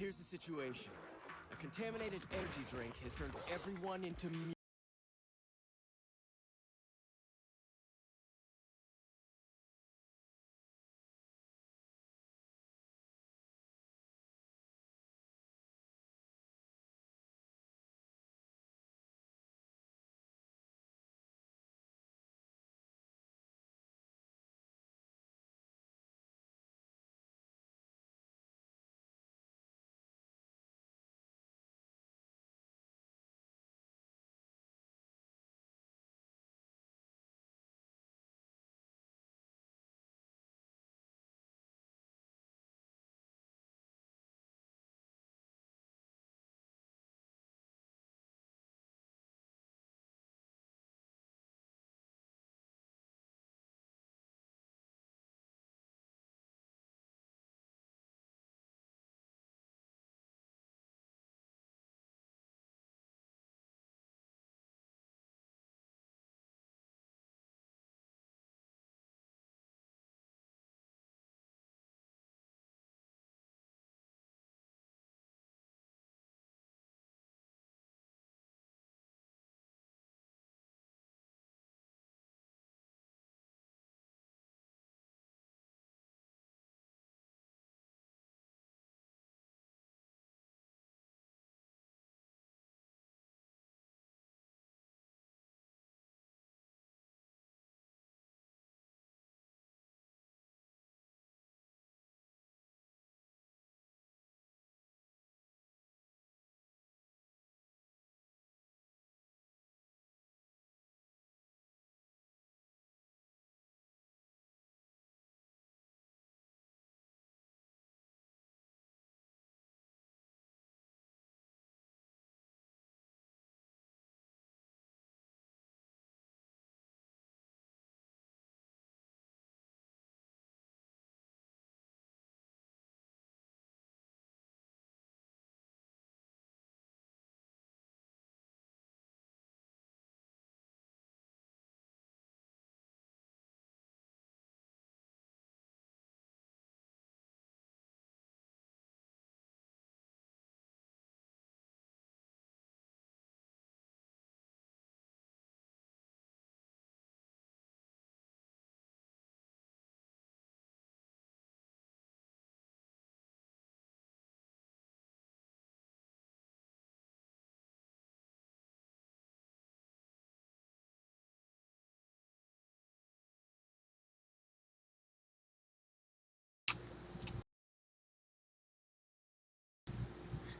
Here's the situation. A contaminated energy drink has turned everyone into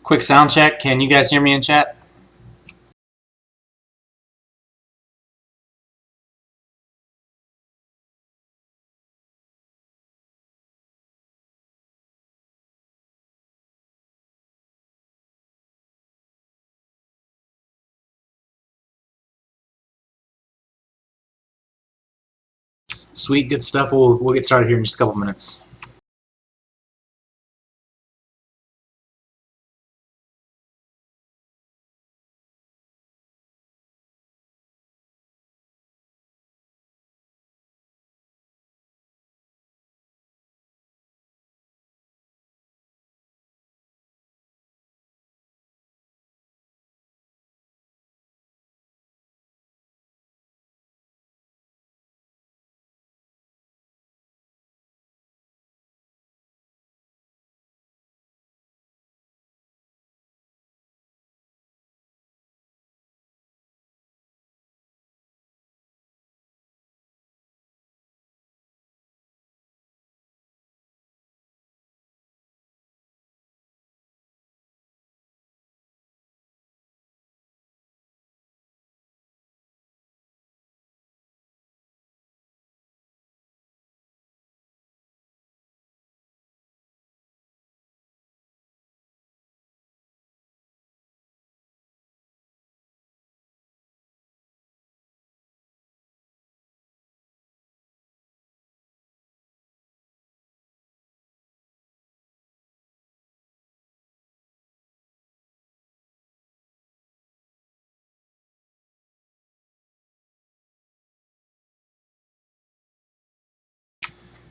Quick sound check. Can you guys hear me in chat? Sweet, good stuff. We'll get started here in just a couple minutes.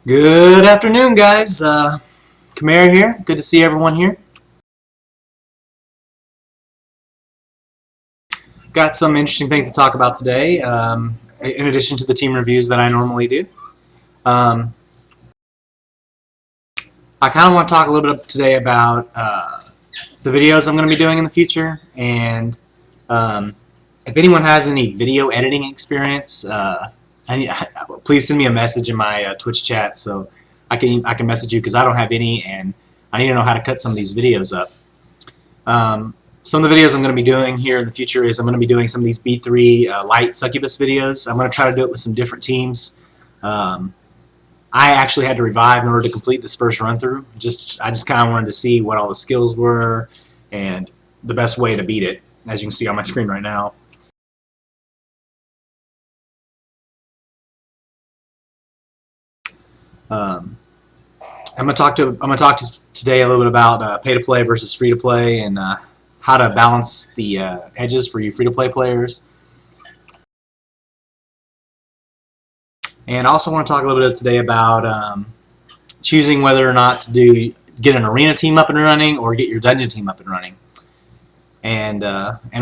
Good afternoon, guys. MERA here. Good to see everyone here. got some interesting things to talk about today, in addition to the team reviews that I normally do. I kind of want to talk a little bit today about the videos I'm going to be doing in the future, and if anyone has any video editing experience, please send me a message in my Twitch chat so I can message you, because I don't have any, and I need to know how to cut some of these videos up. Some of the videos I'm going to be doing here in the future is I'm going to be doing some of these B3 light succubus videos. I'm going to try to do it with some different teams. I actually had to revive in order to complete this first run through. I just kind of wanted to see what all the skills were and the best way to beat it, as you can see on my screen right now. I'm gonna talk today a little bit about pay to play versus free to play, and how to balance the edges for you free to play players. And I also want to talk a little bit today about choosing whether or not to get an arena team up and running or get your dungeon team up and running, and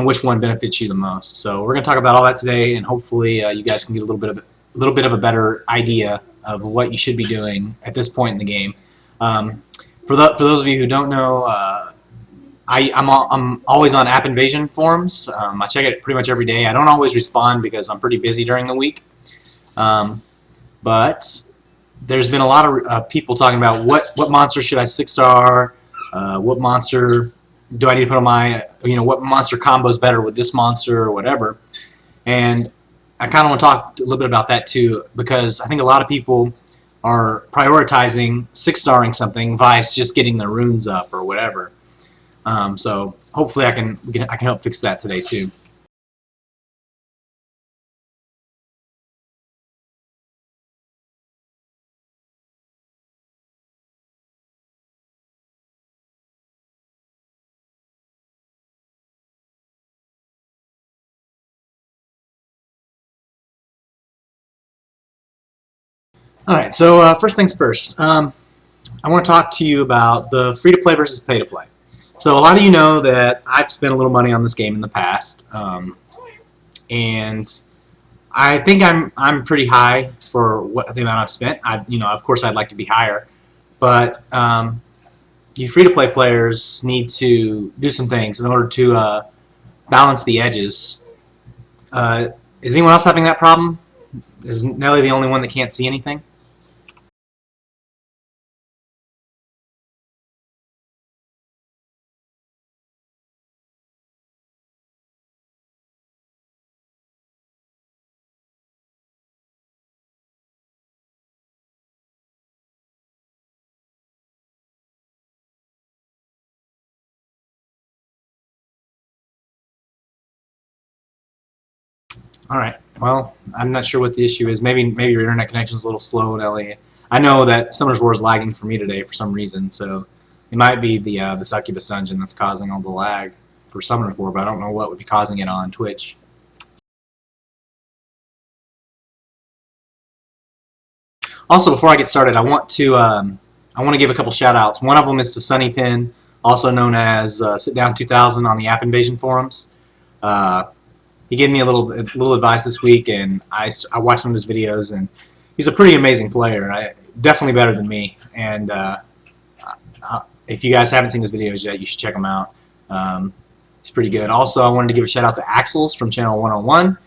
which one benefits you the most. So we're going to talk about all that today, and hopefully you guys can get a little bit of a better idea of what you should be doing at this point in the game. For those of you who don't know, I'm always on App Invasion forums. I check it pretty much every day. I don't always respond because I'm pretty busy during the week. But there's been a lot of people talking about what monster should I 6-star, what monster do I need to put on my, what monster combo is better with this monster or whatever. And I kind of want to talk a little bit about that too, because I think a lot of people are prioritizing 6-starring something vice just getting their runes up or whatever. So hopefully I can help fix that today too. Alright, so first things first, I want to talk to you about the free-to-play versus pay-to-play. So a lot of you know that I've spent a little money on this game in the past, and I think I'm pretty high for the amount I've spent. Of course I'd like to be higher, but you free-to-play players need to do some things in order to balance the edges. Is anyone else having that problem? Is Nelly the only one that can't see anything? Alright, well, I'm not sure what the issue is. Maybe your internet connection is a little slow, Nelly. I know that Summoner's War is lagging for me today for some reason, so it might be the Succubus dungeon that's causing all the lag for Summoner's War, but I don't know what would be causing it on Twitch. Also, before I get started, I want to give a couple shout-outs. One of them is to Sunnypin, also known as SitDown2000 on the App Invasion forums. He gave me a little advice this week, and I watched some of his videos, and he's a pretty amazing player. Definitely better than me. And if you guys haven't seen his videos yet, you should check them out. It's pretty good. Also, I wanted to give a shout out to Axels from Channel 101.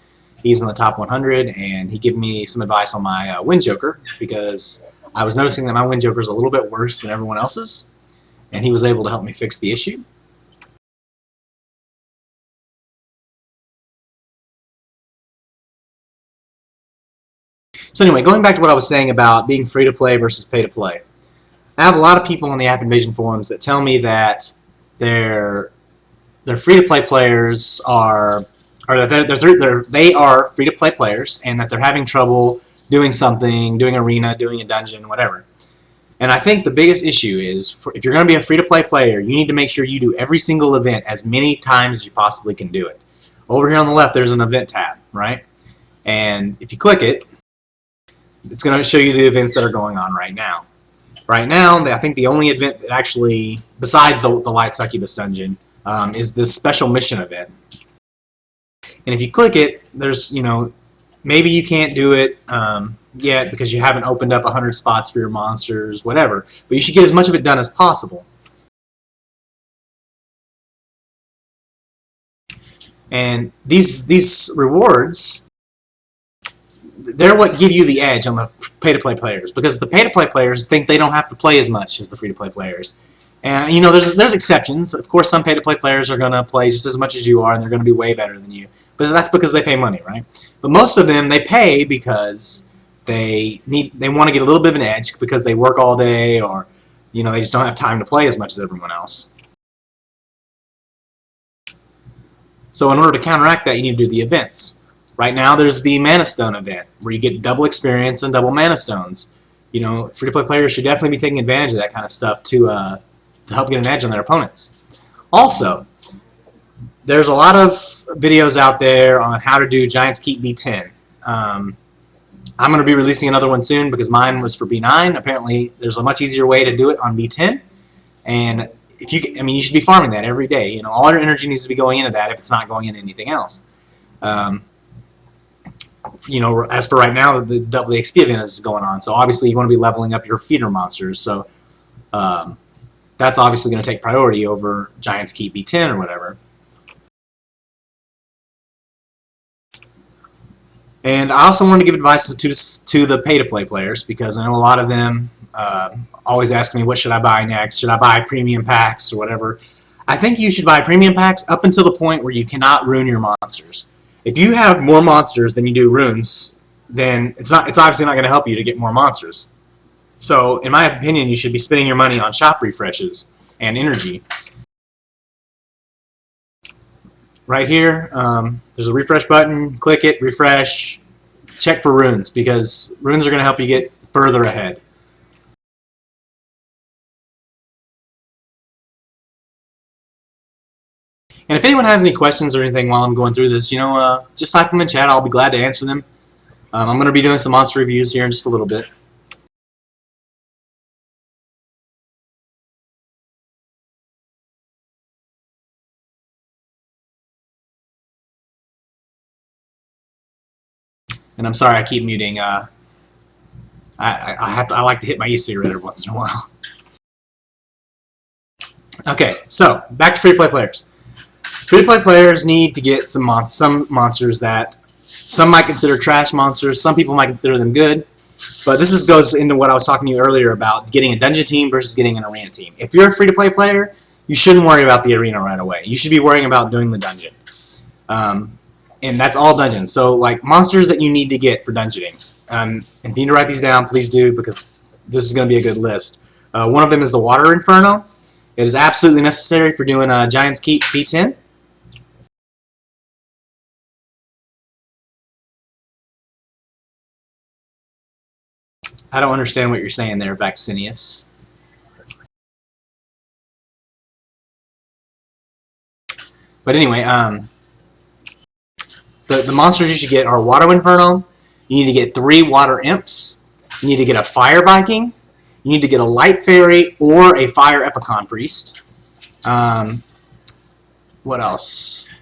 He's in the top 100, and he gave me some advice on my Wind Joker, because I was noticing that my Wind Joker is a little bit worse than everyone else's, and he was able to help me fix the issue. So anyway, going back to what I was saying about being free-to-play versus pay-to-play. I have a lot of people on the App Invasion forums that tell me that their free-to-play players are, or that they are free-to-play players, and that they're having trouble doing something, doing arena, doing a dungeon, whatever. And I think the biggest issue is, if you're going to be a free-to-play player, you need to make sure you do every single event as many times as you possibly can do it. Over here on the left, there's an event tab, right? And if you click it, it's going to show you the events that are going on right now. Right now, I think the only event that actually, besides the Light Succubus dungeon, is this special mission event. And if you click it, there's, maybe you can't do it yet because you haven't opened up 100 spots for your monsters, whatever. But you should get as much of it done as possible. And these rewards, they're what give you the edge on the pay-to-play players, because the pay-to-play players think they don't have to play as much as the free-to-play players. And there's exceptions. Of course, some pay-to-play players are going to play just as much as you are, and they're going to be way better than you. But that's because they pay money, right? But most of them, they pay because they want to get a little bit of an edge because they work all day, or they just don't have time to play as much as everyone else. So in order to counteract that, you need to do the events. Right now, there's the Mana Stone event, where you get double experience and double Mana Stones. Free-to-play players should definitely be taking advantage of that kind of stuff to help get an edge on their opponents. Also, there's a lot of videos out there on how to do Giants Keep B10. I'm going to be releasing another one soon because mine was for B9. Apparently, there's a much easier way to do it on B10, and you should be farming that every day. All your energy needs to be going into that if it's not going into anything else. As for right now, the double XP event is going on, so obviously you want to be leveling up your feeder monsters. So that's obviously going to take priority over Giants Keep B10 or whatever. And I also want to give advice to the pay-to-play players, because I know a lot of them always ask me, what should I buy next? Should I buy premium packs or whatever? I think you should buy premium packs up until the point where you cannot ruin your monsters. If you have more monsters than you do runes, then it's obviously not going to help you to get more monsters. So, in my opinion, you should be spending your money on shop refreshes and energy. Right here, there's a refresh button. Click it, refresh, check for runes, because runes are going to help you get further ahead. And if anyone has any questions or anything while I'm going through this, just type them in chat. I'll be glad to answer them. I'm going to be doing some monster reviews here in just a little bit. And I'm sorry I keep muting. I like to hit my e-cigarette every once in a while. Okay, so back to free-to-play players. Free-to-play players need to get some monsters that some might consider trash monsters. Some people might consider them good. But this goes into what I was talking to you earlier about getting a dungeon team versus getting an arena team. If you're a free-to-play player, you shouldn't worry about the arena right away. You should be worrying about doing the dungeon. And that's all dungeons. So, like, monsters that you need to get for dungeoning. If you need to write these down, please do, because this is going to be a good list. One of them is the Water Inferno. It is absolutely necessary for doing Giants Keep B10. I don't understand what you're saying there, Vaccinius. But anyway, the monsters you should get are Water Inferno. You need to get 3 Water Imps. You need to get a Fire Viking. You need to get a Light Fairy or a Fire Epicon Priest. What else?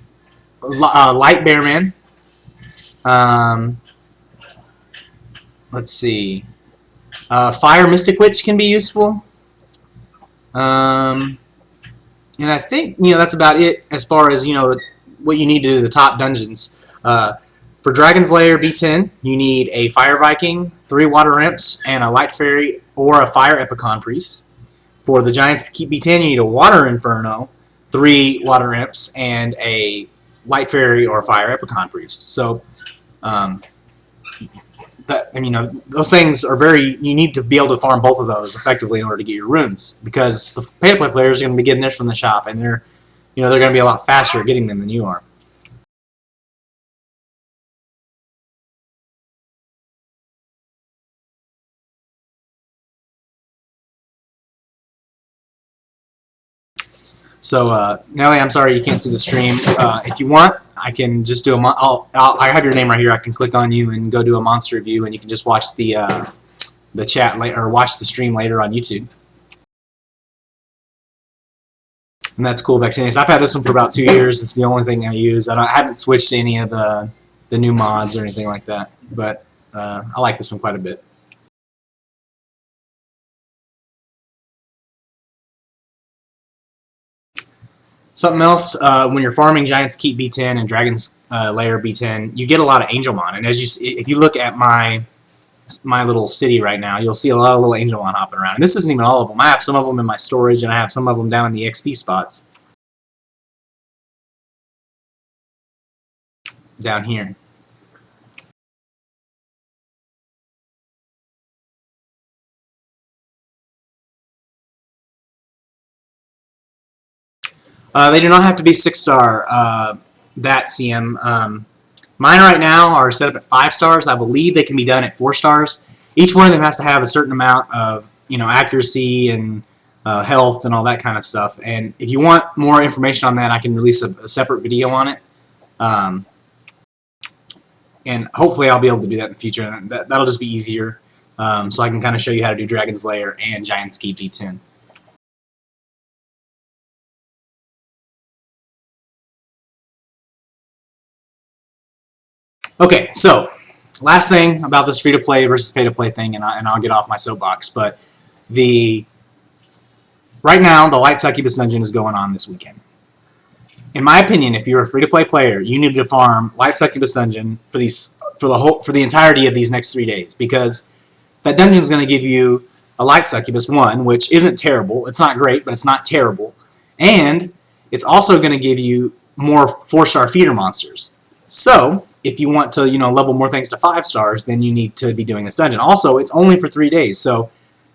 Light Bearman. Let's see. Fire Mystic Witch can be useful. And I think, that's about it as far as, what you need to do the top dungeons. For Dragon's Lair B10, you need a Fire Viking, 3 Water Imps, and a Light Fairy or a Fire Epicon Priest. For the Giants Keep B10, you need a Water Inferno, 3 Water Imps, and a Light Fairy or Fire Epicon Priest. So, those things are you need to be able to farm both of those effectively in order to get your runes, because the pay-to-play players are going to be getting this from the shop, and they're going to be a lot faster at getting them than you are. So, Nelly, I'm sorry you can't see the stream. If you want, I can just do I have your name right here. I can click on you and go do a monster review, and you can just watch the chat later, or watch the stream later on YouTube. And that's cool, Vexenius. I've had this one for about 2 years. It's the only thing I use. I haven't switched to any of the new mods or anything like that. But I like this one quite a bit. Something else, when you're farming Giants Keep B10 and Dragon's Lair B10, you get a lot of Angelmon. And if you look at my little city right now, you'll see a lot of little Angelmon hopping around. And this isn't even all of them. I have some of them in my storage, and I have some of them down in the XP spots down here. They do not have to be 6-star, that CM. Mine right now are set up at 5 stars. I believe they can be done at 4 stars. Each one of them has to have a certain amount of, accuracy and health and all that kind of stuff. And if you want more information on that, I can release a separate video on it. And hopefully I'll be able to do that in the future. And that'll just be easier. So I can kind of show you how to do Dragon's Lair and Giant's Keep D10. Okay, so last thing about this free-to-play versus pay-to-play thing, and I'll get off my soapbox, but right now the Light Succubus Dungeon is going on this weekend. In my opinion, if you're a free-to-play player, you need to farm Light Succubus Dungeon for the entirety of these next 3 days, because that dungeon is going to give you a Light Succubus 1, which isn't terrible. It's not great, but it's not terrible, and it's also going to give you more 4-star feeder monsters. So if you want to, level more things to 5 stars, then you need to be doing this dungeon. Also, it's only for 3 days, so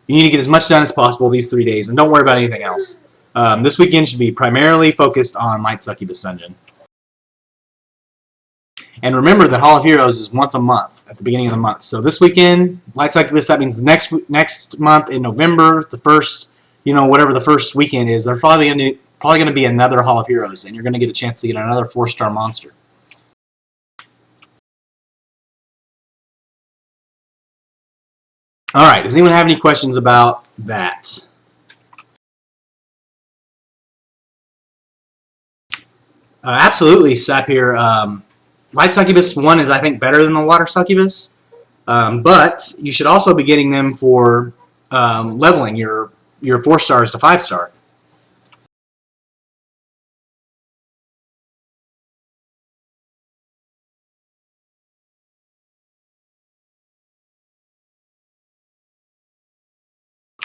you need to get as much done as possible these 3 days, and don't worry about anything else. This weekend should be primarily focused on Light Succubus Dungeon. And remember that Hall of Heroes is once a month, at the beginning of the month. So this weekend, Light Succubus, that means next month in November, the first, whatever the first weekend is, there's probably going to be another Hall of Heroes, and you're going to get a chance to get another 4-star monster. Alright, does anyone have any questions about that? Absolutely, Sapir. Light Succubus 1 is, I think, better than the Water Succubus, but you should also be getting them for leveling your 4 stars to 5 star.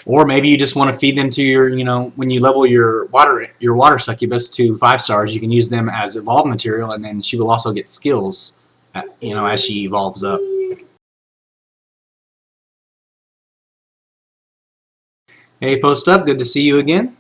Or maybe you just want to feed them to your, when you level your water succubus to 5 stars, you can use them as evolve material, and then she will also get skills, as she evolves up. Hey, Post Up, good to see you again.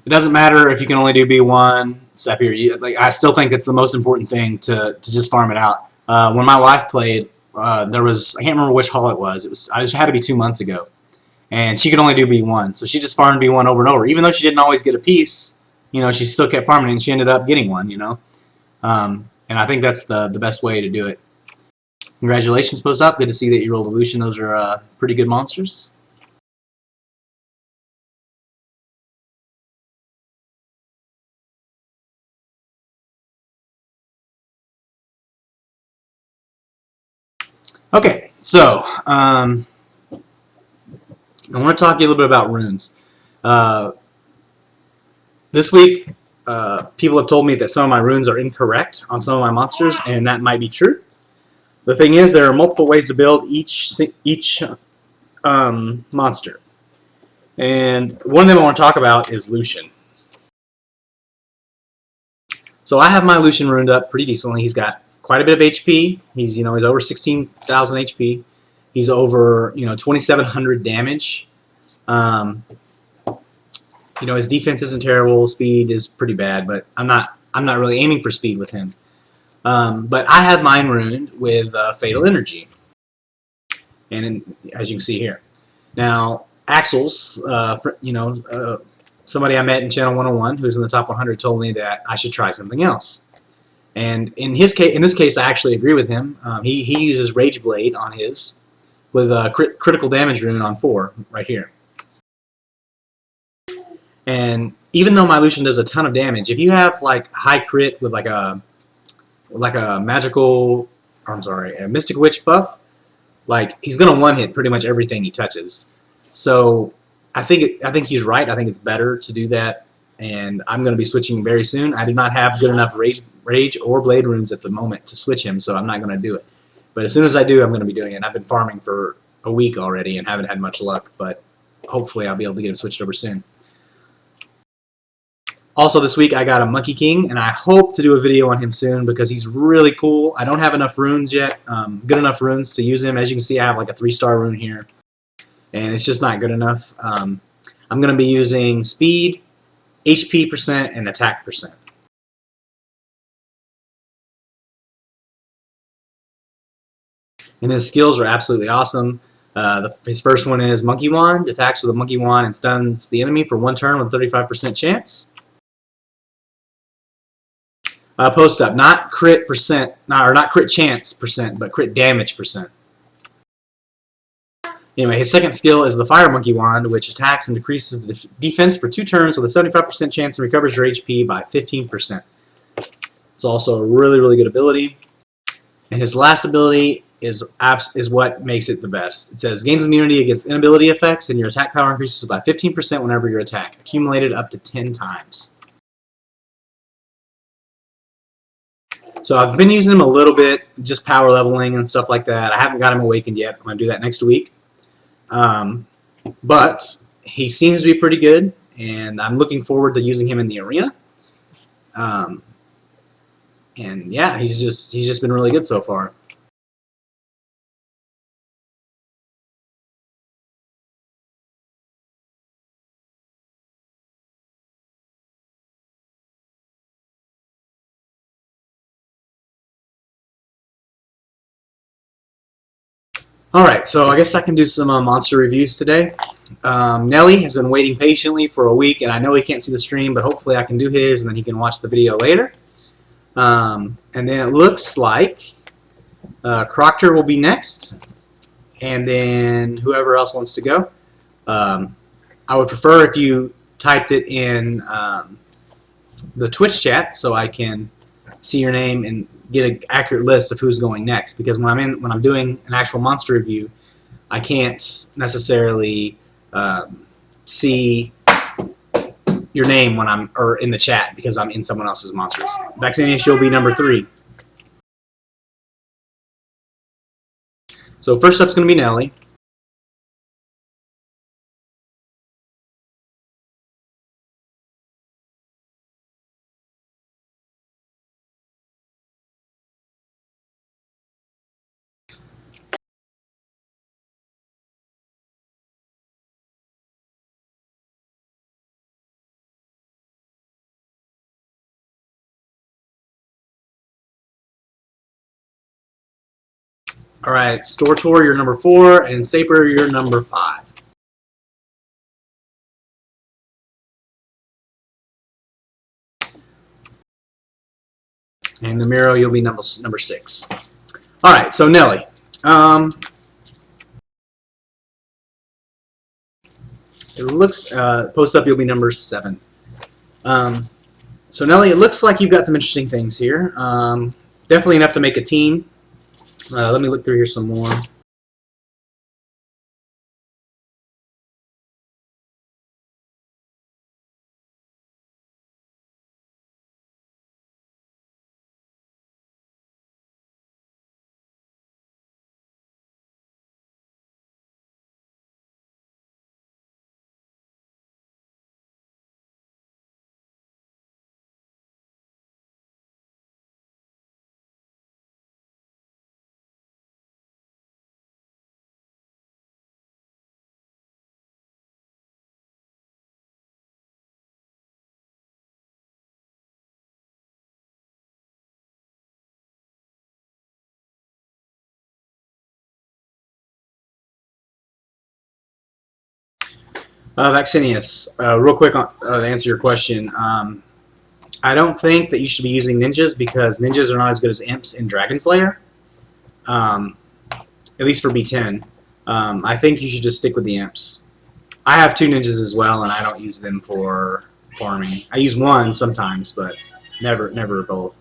It doesn't matter if you can only do B1, Sapir. I still think it's the most important thing to just farm it out. When my wife played, I can't remember which hall it was. It had to be 2 months ago, and she could only do B1, so she just farmed B1 over and over. Even though she didn't always get a piece, she still kept farming it, and she ended up getting one. And I think that's the best way to do it. Congratulations, Post Up. Good to see that you rolled Elution. Those are pretty good monsters. Okay, so I want to talk to you a little bit about runes. This week, people have told me that some of my runes are incorrect on some of my monsters, and that might be true. The thing is, there are multiple ways to build each monster. And one of them I want to talk about is Lucian. So I have my Lucian runed up pretty decently. He's got quite a bit of HP. He's he's over 16,000 HP. He's over 2,700 damage. His defense isn't terrible. Speed is pretty bad, but I'm not really aiming for speed with him. But I have mine ruined with Fatal Energy, and as you can see here. Now Axel's, somebody I met in Channel 101 who's in the top 100 told me that I should try something else. And in this case, I actually agree with him. He uses Rage Blade on his with a critical damage rune on 4 right here. And even though my Lucian does a ton of damage, if you have like high crit with like a magical, or I'm sorry, a Mystic Witch buff, like he's gonna one hit pretty much everything he touches. So I think he's right. I think it's better to do that, and I'm gonna be switching very soon. I do not have good enough rage or blade runes at the moment to switch him, so I'm not gonna do it. But as soon as I do, I'm gonna be doing it. I've been farming for a week already and haven't had much luck, but hopefully I'll be able to get him switched over soon. Also this week I got a Monkey King, and I hope to do a video on him soon because he's really cool. I don't have enough runes yet, good enough runes to use him. As you can see, I have like a 3-star rune here, and it's just not good enough. I'm going to be using speed, HP percent, and attack percent. And his skills are absolutely awesome. His first one is Monkey Wand, attacks with a Monkey Wand and stuns the enemy for 1 turn with a 35% chance. Post up, not crit percent, not crit chance percent, but crit damage percent. Anyway, his second skill is the Fire Monkey Wand, which attacks and decreases the defense for 2 turns with a 75% chance and recovers your HP by 15%. It's also a really, really good ability. And his last ability is what makes it the best. It says, gains immunity against inability effects, and your attack power increases by 15% whenever you attack, accumulated up to 10 times. So I've been using him a little bit, just power leveling and stuff like that. I haven't got him awakened yet. I'm going to do that next week. But he seems to be pretty good, and I'm looking forward to using him in the arena. And yeah, he's just been really good so far. Alright, so I guess I can do some monster reviews today. Nelly has been waiting patiently for a week, and I know he can't see the stream, but hopefully I can do his, and then he can watch the video later. And then it looks like Proctor will be next, and then whoever else wants to go. I would prefer if you typed it in the Twitch chat so I can see your name and get an accurate list of who's going next, because when I'm doing an actual monster review, I can't necessarily see your name when I'm in the chat because I'm in someone else's monsters. Vaccinius, you'll be number 3. So first up's going to be Nelly. Alright, Stortor, you're number 4, and Saper, you're number 5. And the MERA, you'll be number 6. Alright, so Nelly. It looks, post up, you'll be number 7. So Nelly, it looks like you've got some interesting things here. Definitely enough to make a team. Let me look through here some more. Vaccinius, real quick to answer your question. I don't think that you should be using ninjas because ninjas are not as good as imps in Dragon Slayer, at least for B10. I think you should just stick with the imps. I have 2 ninjas as well, and I don't use them for farming. I use one sometimes, but never both.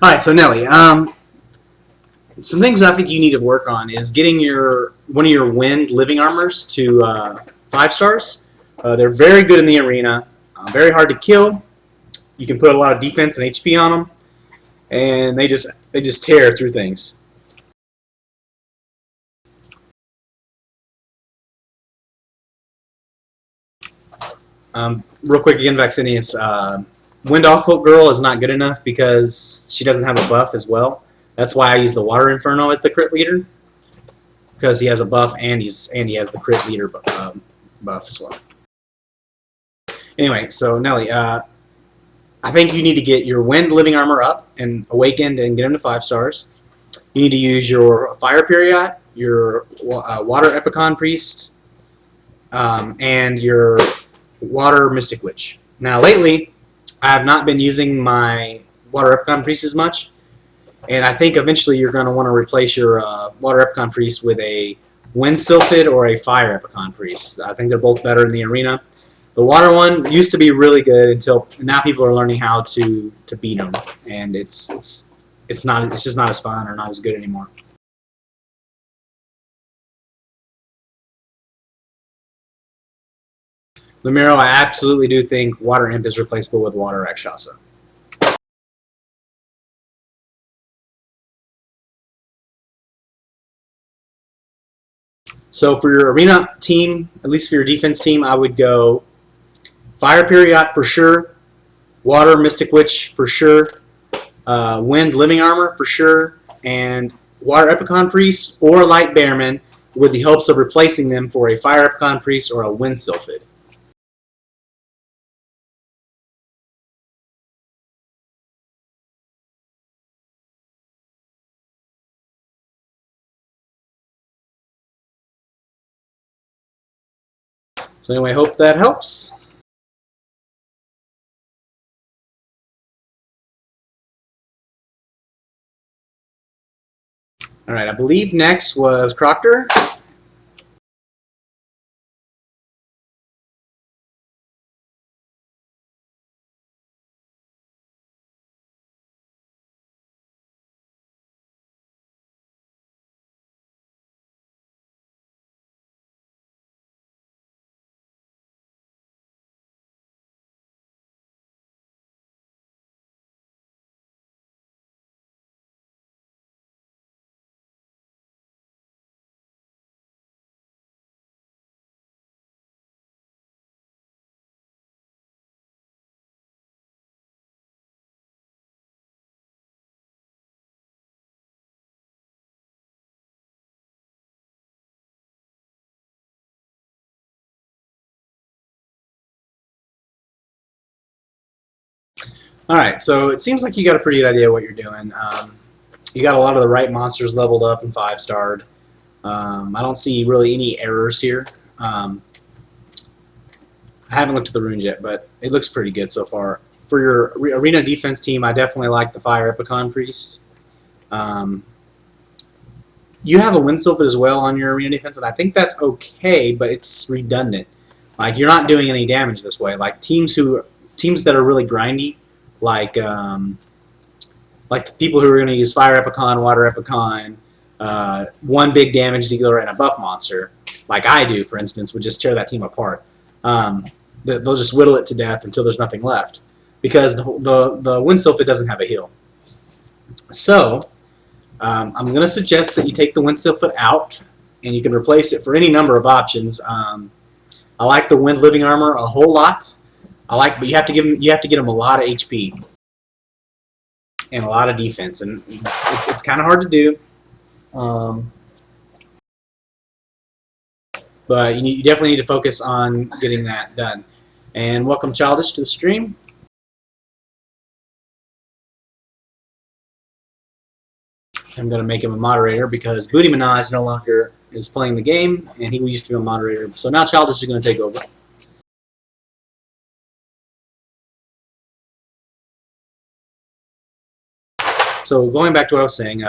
All right, so Nelly, some things I think you need to work on is getting one of your wind living armors to 5 stars. They're very good in the arena, very hard to kill. You can put a lot of defense and HP on them, and they just tear through things. Real quick again, Vaccinius, Wind Occult Girl is not good enough because she doesn't have a buff as well. That's why I use the Water Inferno as the crit leader, because he has a buff and he has the crit leader buff as well. Anyway, so Nelly, I think you need to get your Wind Living Armor up and Awakened and get him to 5 stars. You need to use your Fire Period, your Water Epicon Priest, and your Water Mystic Witch. Now, lately, I have not been using my Water Epicon Priest as much, and I think eventually you're going to want to replace your Water Epicon Priest with a Wind Sylphid or a Fire Epicon Priest. I think they're both better in the arena. The Water one used to be really good until now people are learning how to beat them, and it's just not as fun or not as good anymore. MERA, I absolutely do think Water Imp is replaceable with Water Rakshasa. So for your arena team, at least for your defense team, I would go Fire Period for sure, Water Mystic Witch for sure, Wind Living Armor for sure, and Water Epicon Priest or Light Bearman with the hopes of replacing them for a Fire Epicon Priest or a Wind Sylphid. So anyway, hope that helps. All right, I believe next was Proctor. All right, so it seems like you got a pretty good idea what you're doing. You got a lot of the right monsters leveled up and 5-starred. I don't see really any errors here. I haven't looked at the runes yet, but it looks pretty good so far. For your arena defense team, I definitely like the Fire Epicon Priest. You have a Wind Sylphid as well on your arena defense, and I think that's okay, but it's redundant. Like, you're not doing any damage this way. Like, teams that are really grindy, like the people who are going to use Fire Epicon, Water Epicon, one big damage dealer, and a buff monster, like I do, for instance, would just tear that team apart. They'll just whittle it to death until there's nothing left, because the Wind Sylphid doesn't have a heal. So I'm going to suggest that you take the Wind Sylphid out, and you can replace it for any number of options. I like the Wind Living Armor a whole lot. But you have to get him a lot of HP and a lot of defense, and it's kind of hard to do. But you definitely need to focus on getting that done. And welcome Childish to the stream. I'm going to make him a moderator because Booty Minaj no longer is playing the game, and he used to be a moderator. So now Childish is going to take over. So going back to what I was saying,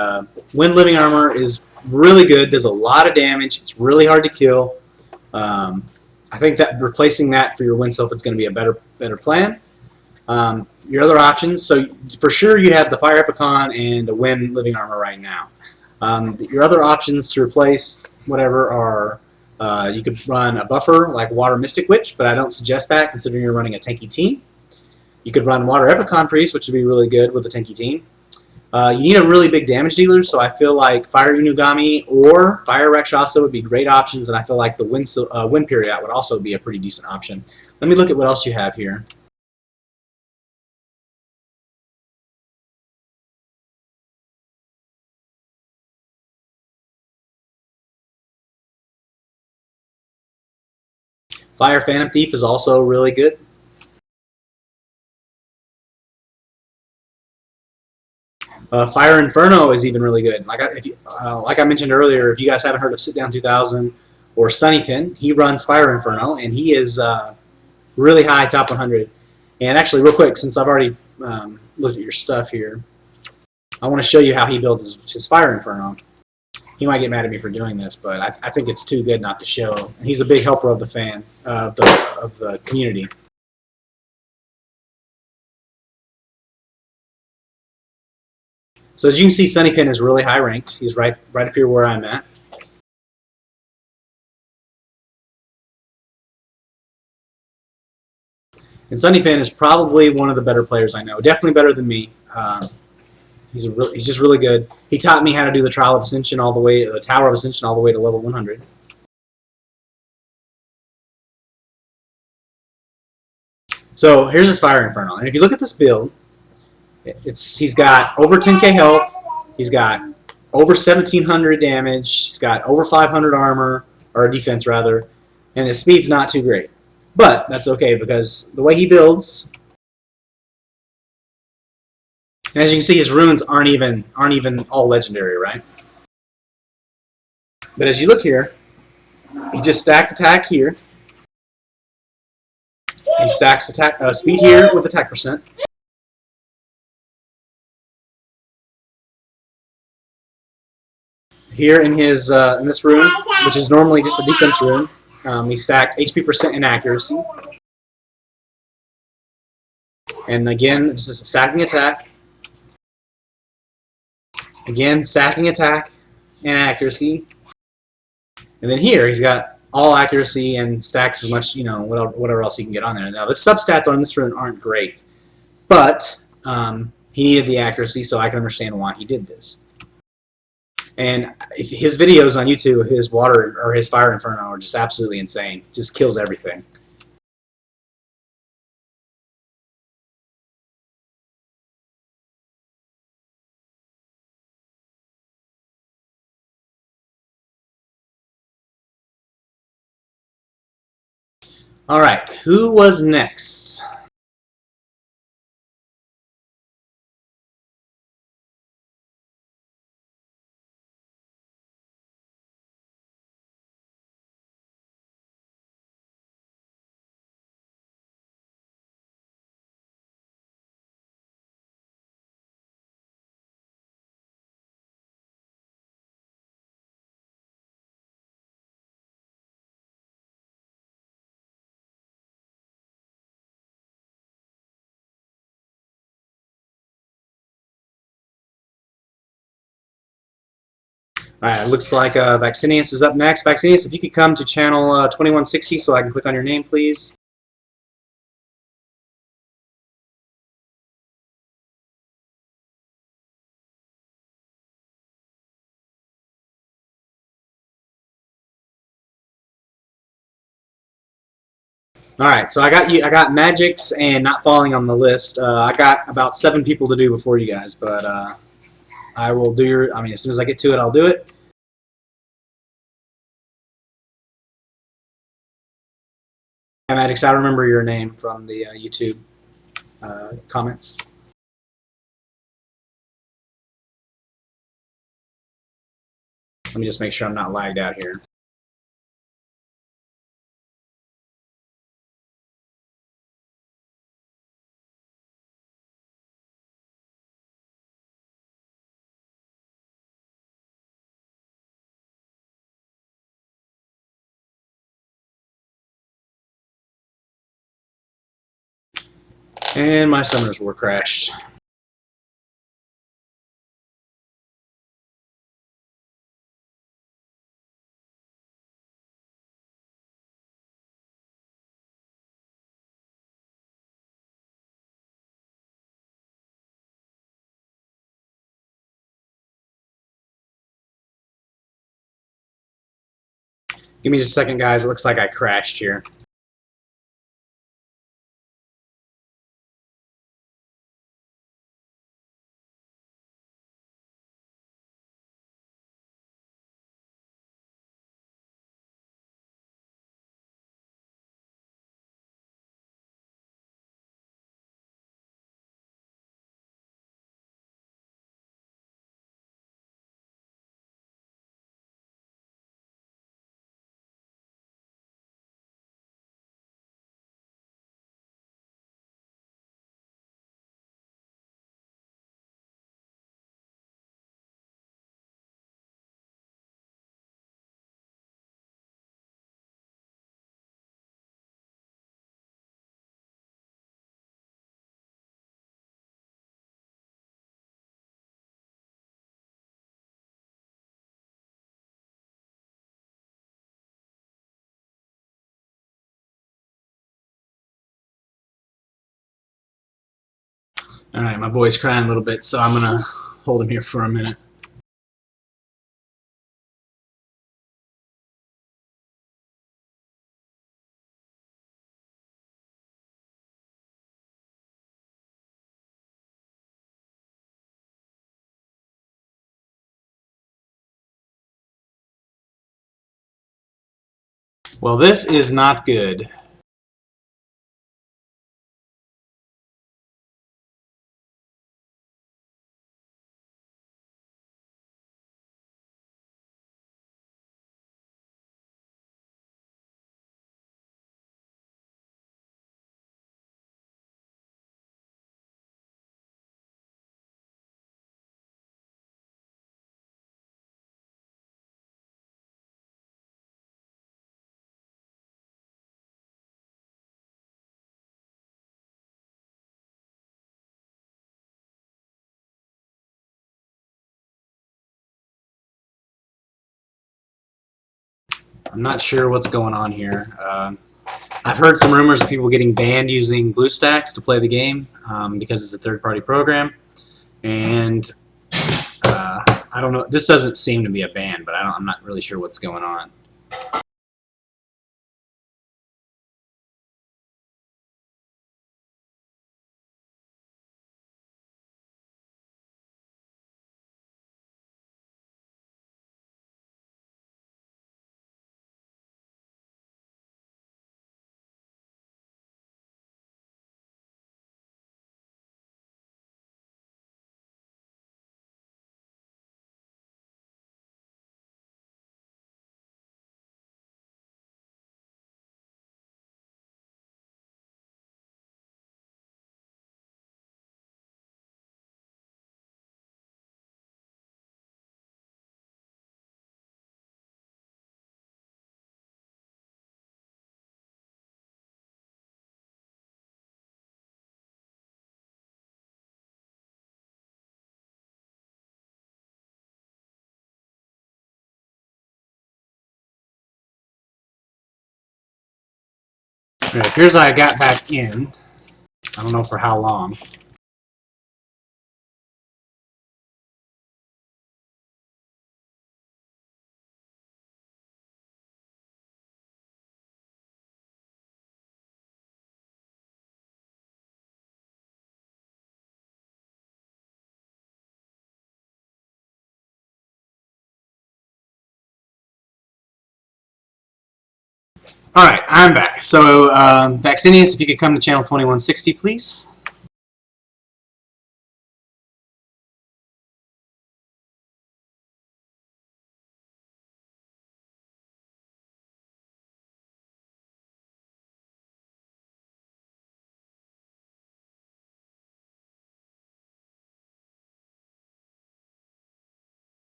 Wind Living Armor is really good, does a lot of damage, it's really hard to kill. I think that replacing that for your Wind Sylph is going to be a better plan. Your other options, so for sure you have the Fire Epicon and a Wind Living Armor right now. Your other options to replace whatever are, you could run a buffer like Water Mystic Witch, but I don't suggest that considering you're running a tanky team. You could run Water Epicon Priest, which would be really good with a tanky team. You need a really big damage dealer, so I feel like Fire Unugami or Fire Rakshasa would be great options, and I feel like the Wind Period would also be a pretty decent option. Let me look at what else you have here. Fire Phantom Thief is also really good. Fire Inferno is even really good. Like I mentioned earlier, if you guys haven't heard of Sit Down 2000 or Sunnypin, he runs Fire Inferno, and he is really high, top 100. And actually, real quick, since I've already looked at your stuff here, I want to show you how he builds his Fire Inferno. He might get mad at me for doing this, but I think it's too good not to show. And he's a big helper of the of the community. So as you can see, Sunnypin is really high ranked. He's right up here where I'm at. And Sunnypin is probably one of the better players I know. Definitely better than me. He's just really good. He taught me how to do the Trial of Ascension all the way, the Tower of Ascension all the way to level 100. So here's his Fire Inferno, and if you look at this build, he's got over 10k health, he's got over 1700 damage, he's got over 500 armor, or defense rather, and his speed's not too great. But that's okay because the way he builds, and as you can see, his runes aren't even all legendary, right? But as you look here, he just stacked attack here. He stacks attack speed here with attack percent. Here in his in this rune, which is normally just a defense rune, he stacked HP percent and accuracy. And again, just a stacking attack. Again, stacking attack and accuracy. And then here, he's got all accuracy and stacks as much, whatever else he can get on there. Now, the substats on this rune aren't great, but he needed the accuracy, so I can understand why he did this. And his videos on YouTube of his water or his Fire Inferno are just absolutely insane. Just kills everything. All right, who was next? All right, it looks like Vaccinius is up next. Vaccinius, if you could come to channel 2160 so I can click on your name, please. All right, so I got Magics and Not Falling on the list. I got about 7 people to do before you guys, but I will do your. I mean, as soon as I get to it, I'll do it. Yeah, Magics, I remember your name from the YouTube comments. Let me just make sure I'm not lagged out here. And my summoners were crashed. Give me just a second, guys. It looks like I crashed here. Alright, my boy's crying a little bit, so I'm going to hold him here for a minute. Well, this is not good. I'm not sure what's going on here. I've heard some rumors of people getting banned using BlueStacks to play the game because it's a third-party program, and I don't know. This doesn't seem to be a ban, but I'm not really sure what's going on. It appears I got back in. I don't know for how long. Alright, I'm back. So, Vaccinius, if you could come to channel 2160, please.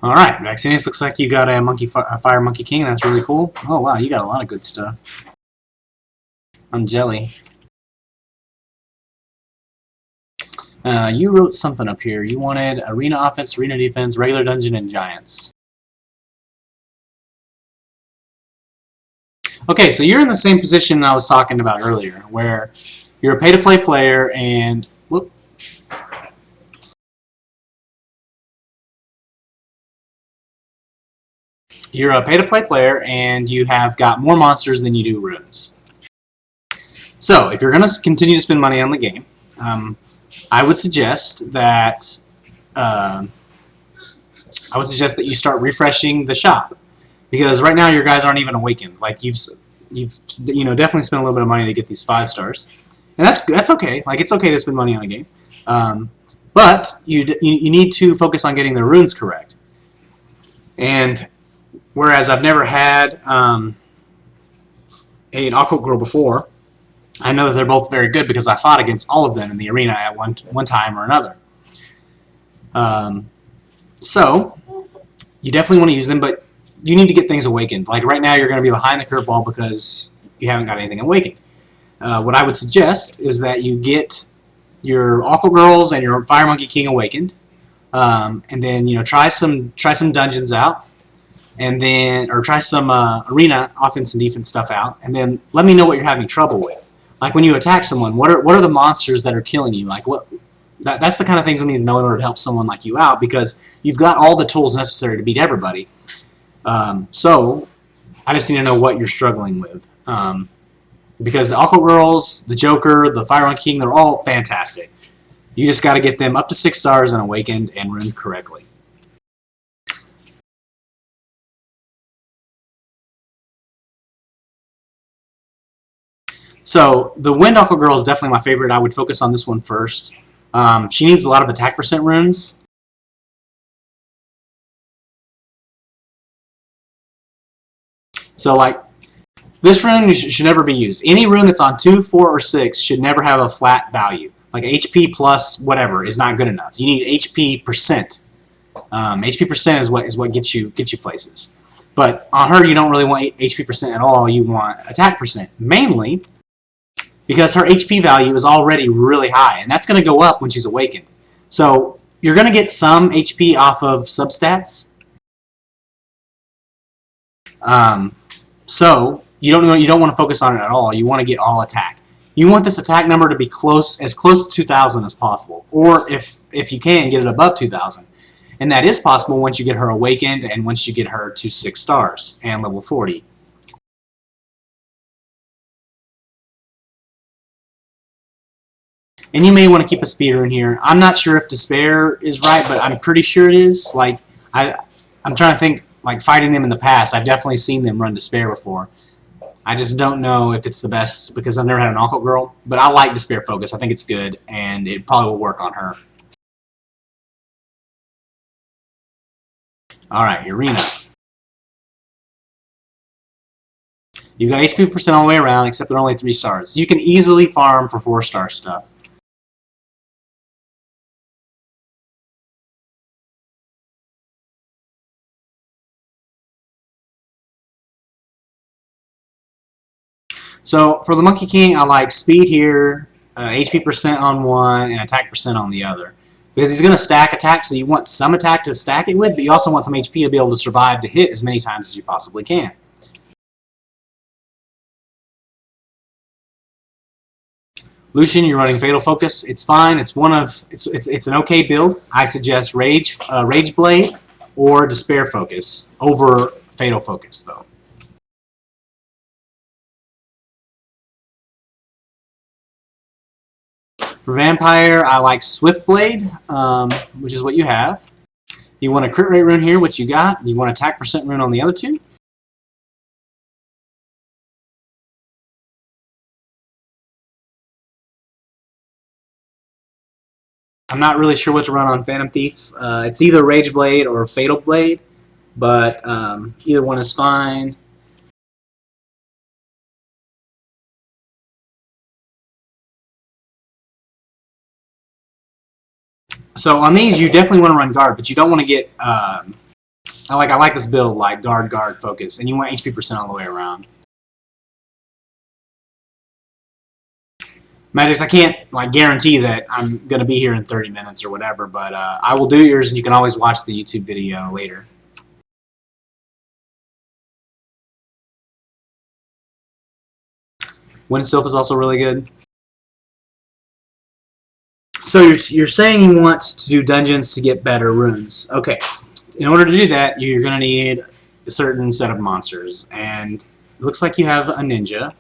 Alright, Vaccinius, looks like you got a Fire Monkey King. That's really cool. Oh wow, you got a lot of good stuff. I'm jelly. You wrote something up here. You wanted Arena Offense, Arena Defense, Regular Dungeon, and Giants. Okay, so you're in the same position I was talking about earlier, where you're a pay-to-play player and... Whoop. You're a pay-to-play player and you have got more monsters than you do runes. So, if you're going to continue to spend money on the game, I would suggest that you start refreshing the shop, because right now your guys aren't even awakened. Like you've definitely spent a little bit of money to get these 5 stars, and that's okay. Like it's okay to spend money on a game, but you need to focus on getting the runes correct. And whereas I've never had an Occult Girl before, I know that they're both very good because I fought against all of them in the arena at one time or another. So you definitely want to use them, but you need to get things awakened. Like right now you're going to be behind the curve ball because you haven't got anything awakened. What I would suggest is that you get your Occult Girls and your Fire Monkey King awakened, and then try some dungeons out, and then try some arena offense and defense stuff out, and then let me know what you're having trouble with. Like when you attack someone, what are the monsters that are killing you? Like that's the kind of things I need to know in order to help someone like you out, because you've got all the tools necessary to beat everybody. So I just need to know what you're struggling with. Because the Occult Girls, the Joker, the Fire Monkey King, they're all fantastic. You just got to get them up to 6 stars and awakened and runed correctly. So the Wind Occult Girl is definitely my favorite. I would focus on this one first. She needs a lot of attack percent runes. So like this rune should never be used. Any rune that's on 2, 4, or 6 should never have a flat value. Like HP plus whatever is not good enough. You need HP percent. HP percent is what gets you places. But on her, you don't really want HP percent at all. You want attack percent, mainly because her HP value is already really high, and that's going to go up when she's awakened. So you're going to get some HP off of substats. So you don't want to focus on it at all. You want to get all attack. You want this attack number to be as close to 2,000 as possible, or if you can, get it above 2,000. And that is possible once you get her awakened and once you get her to 6 stars and level 40. And you may want to keep a speeder in here. I'm not sure if Despair is right, but I'm pretty sure it is. Like I'm trying to think, like fighting them in the past, I've definitely seen them run Despair before. I just don't know if it's the best because I've never had an Occult Girl, but I like Despair Focus. I think it's good, and it probably will work on her. Alright, Arena. You got HP percent all the way around, except they're only 3 stars. You can easily farm for 4-star stuff. So for the Monkey King, I like speed here, HP percent on one, and attack percent on the other. Because he's going to stack attack, so you want some attack to stack it with, but you also want some HP to be able to survive to hit as many times as you possibly can. Lucian, you're running Fatal Focus. It's fine. It's an okay build. I suggest Rage Blade or Despair Focus over Fatal Focus, though. For Vampire, I like Swift Blade, which is what you have. You want a crit rate rune here, which you got. You want attack percent rune on the other 2. I'm not really sure what to run on Phantom Thief. It's either Rage Blade or Fatal Blade, but either one is fine. So on these, you definitely want to run guard, but you don't want to get I like this build, like guard, focus, and you want HP percent all the way around. Magix, I can't like guarantee that I'm gonna be here in 30 minutes or whatever, but I will do yours, and you can always watch the YouTube video later. Wind Sylph is also really good. So you're saying you want to do dungeons to get better runes. Okay. In order to do that, you're going to need a certain set of monsters. And it looks like you have a ninja.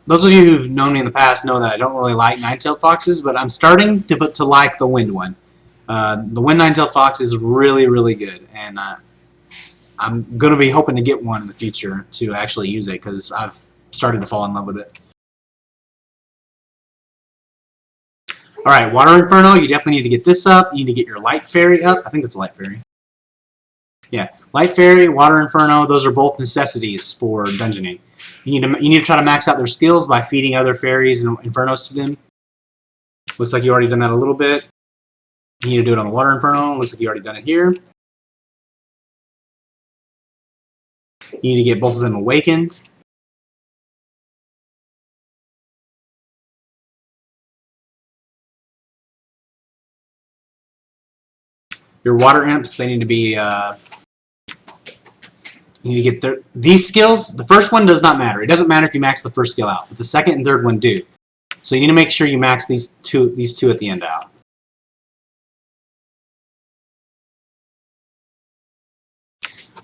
Those of you who've known me in the past know that I don't really like nine-tailed foxes, but I'm starting to like the wind one. The wind nine-tailed fox is really, really good. And I'm going to be hoping to get one in the future to actually use it because I've started to fall in love with it. Alright, Water Inferno, you definitely need to get this up. You need to get your Light Fairy up. I think that's a Light Fairy. Yeah, Light Fairy, Water Inferno, those are both necessities for dungeoning. You need to try to max out their skills by feeding other fairies and infernos to them. Looks like you already done that a little bit. You need to do it on the Water Inferno. Looks like you already done it here. You need to get both of them awakened. Your water imps, they need to be, you need to get these skills. The first one does not matter. It doesn't matter if you max the first skill out, but the second and third one do. So you need to make sure you max these two at the end out.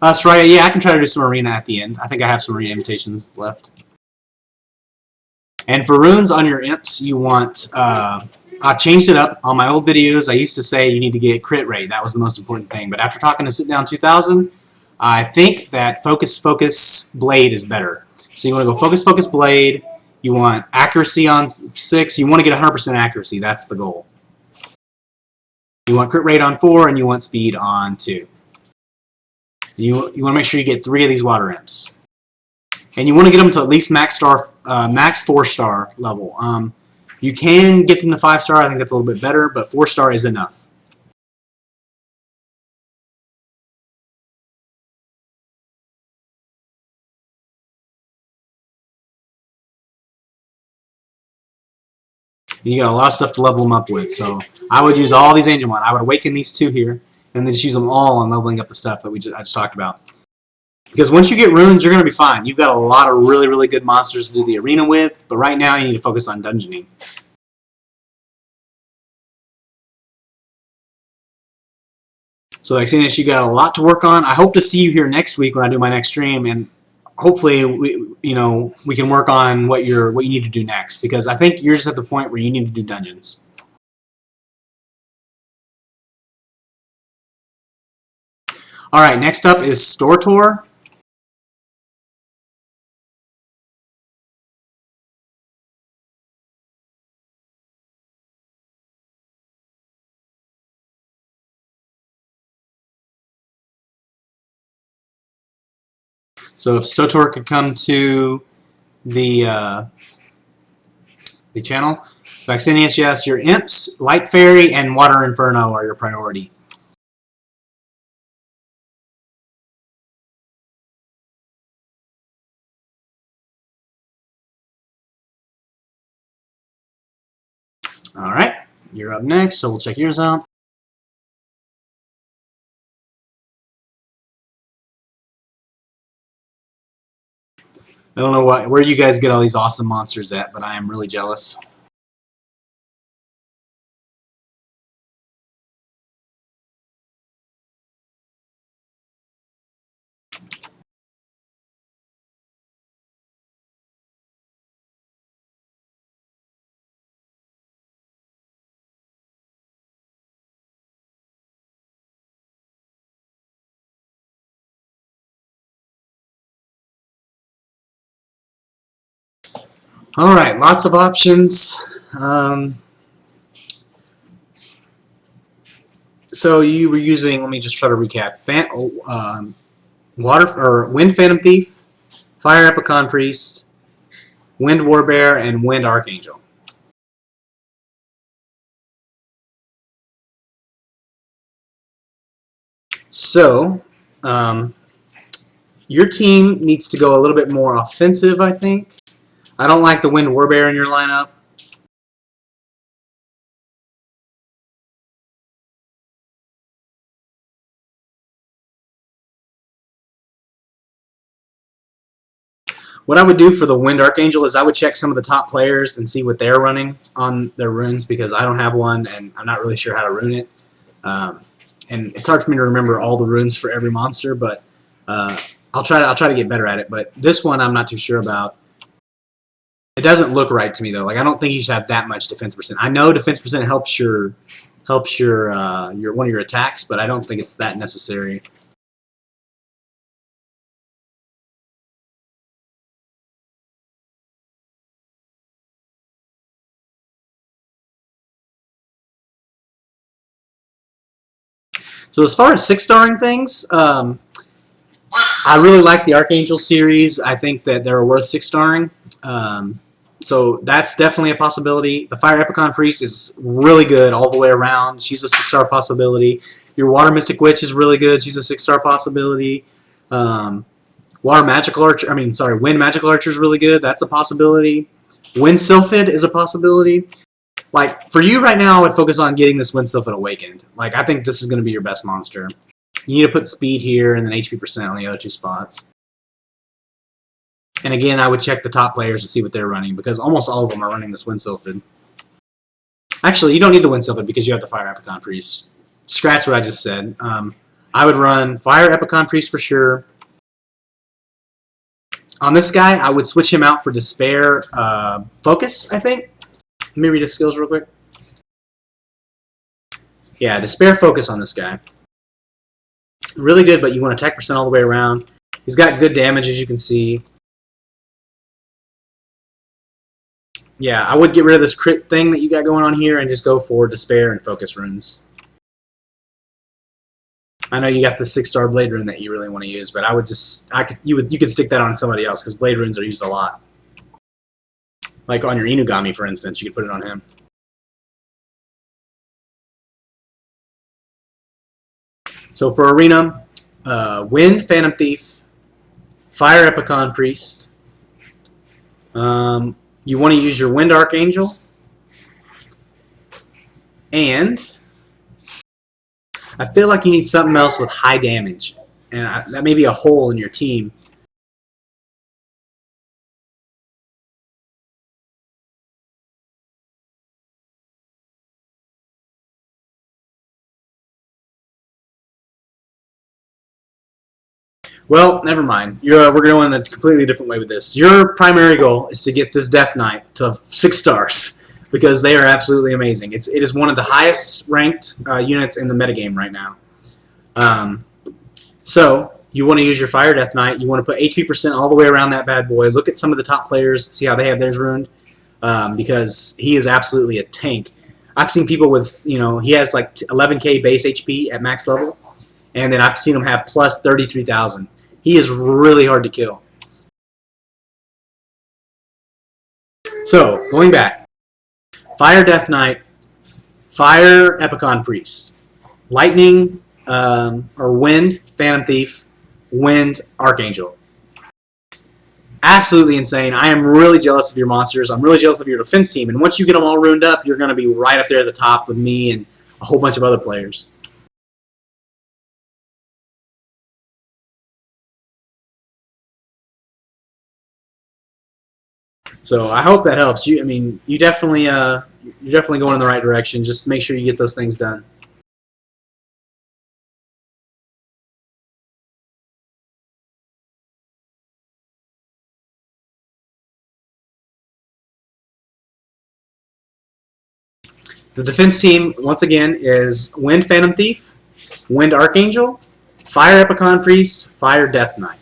Soraya, yeah, I can try to do some arena at the end. I think I have some arena invitations left. And for runes on your imps, you want, I've changed it up. On my old videos, I used to say you need to get crit rate. That was the most important thing. But after talking to Sit Down 2000, I think that Focus Blade is better. So you want to go Focus Blade. You want accuracy on 6. You want to get 100% accuracy. That's the goal. You want crit rate on 4, and you want speed on 2. You want to make sure you get 3 of these water imps. And you want to get them to at least max 4-star level. You can get them to 5-star. I think that's a little bit better, but 4-star is enough. You got a lot of stuff to level them up with, so I would use all these Angel One. I would awaken these 2 here, and then just use them all on leveling up the stuff that I just talked about. Because once you get runes, you're going to be fine. You've got a lot of really, really good monsters to do the arena with, but right now you need to focus on dungeoning. So, Xenius, you got a lot to work on. I hope to see you here next week when I do my next stream, and hopefully, we can work on what you need to do next. Because I think you're just at the point where you need to do dungeons. All right, next up is Store Tour. So if Sotor could come to the channel. Vaccinius, yes, your imps, Light Fairy, and Water Inferno are your priority. All right, you're up next, so we'll check yours out. I don't know where you guys get all these awesome monsters at, but I am really jealous. All right, lots of options. So you were using, let me just try to recap, Wind Phantom Thief, Fire Epicon Priest, Wind Warbear, and Wind Archangel. So, your team needs to go a little bit more offensive, I think. I don't like the Wind Warbear in your lineup. What I would do for the Wind Archangel is I would check some of the top players and see what they're running on their runes, because I don't have one and I'm not really sure how to rune it. And it's hard for me to remember all the runes for every monster, but I'll try to get better at it. But this one I'm not too sure about. It doesn't look right to me though. Like, I don't think you should have that much defense percent. I know defense percent helps your one of your attacks, but I don't think it's that necessary. So as far as 6-starring things, I really like the Archangel series. I think that they're worth 6-starring. So that's definitely a possibility. The Fire Epicon Priest is really good all the way around. She's a 6-star possibility. Your Water Mystic Witch is really good. She's a 6-star possibility. Wind Magical Archer is really good. That's a possibility. Wind Sylphid is a possibility. Like, for you right now, I would focus on getting this Wind Sylphid awakened. Like, I think this is going to be your best monster. You need to put speed here and then HP percent on the other two spots. And again, I would check the top players to see what they're running, because almost all of them are running this Wind Sylphid. Actually, you don't need the Wind Sylphid because you have the Fire Epicon Priest. Scratch what I just said. I would run Fire Epicon Priest for sure. On this guy, I would switch him out for Despair Focus, I think. Let me read his skills real quick. Yeah, Despair Focus on this guy. Really good, but you want attack percent all the way around. He's got good damage, as you can see. Yeah, I would get rid of this crit thing that you got going on here and just go for Despair and Focus runes. I know you got the 6-star Blade rune that you really want to use, but I would just you could stick that on somebody else, because Blade runes are used a lot. Like on your Inugami, for instance, you could put it on him. So for Arena, Wind Phantom Thief, Fire Epicon Priest. You want to use your Wind Archangel, and I feel like you need something else with high damage, and that may be a hole in your team. Well, never mind. We're going a completely different way with this. Your primary goal is to get this Death Knight to 6 stars, because they are absolutely amazing. It is one of the highest ranked units in the metagame right now. So you want to use your Fire Death Knight. You want to put HP percent all the way around that bad boy. Look at some of the top players, see how they have theirs ruined, because he is absolutely a tank. I've seen people with, he has like 11k base HP at max level, and then I've seen him have plus 33,000. He is really hard to kill. So, going back. Fire Death Knight, Fire Epicon Priest, Lightning or Wind Phantom Thief, Wind Archangel. Absolutely insane. I am really jealous of your monsters. I'm really jealous of your defense team. And once you get them all ruined up, you're going to be right up there at the top with me and a whole bunch of other players. So I hope that helps. You definitely you're definitely going in the right direction. Just make sure you get those things done. The defense team, once again, is Wind Phantom Thief, Wind Archangel, Fire Epicon Priest, Fire Death Knight.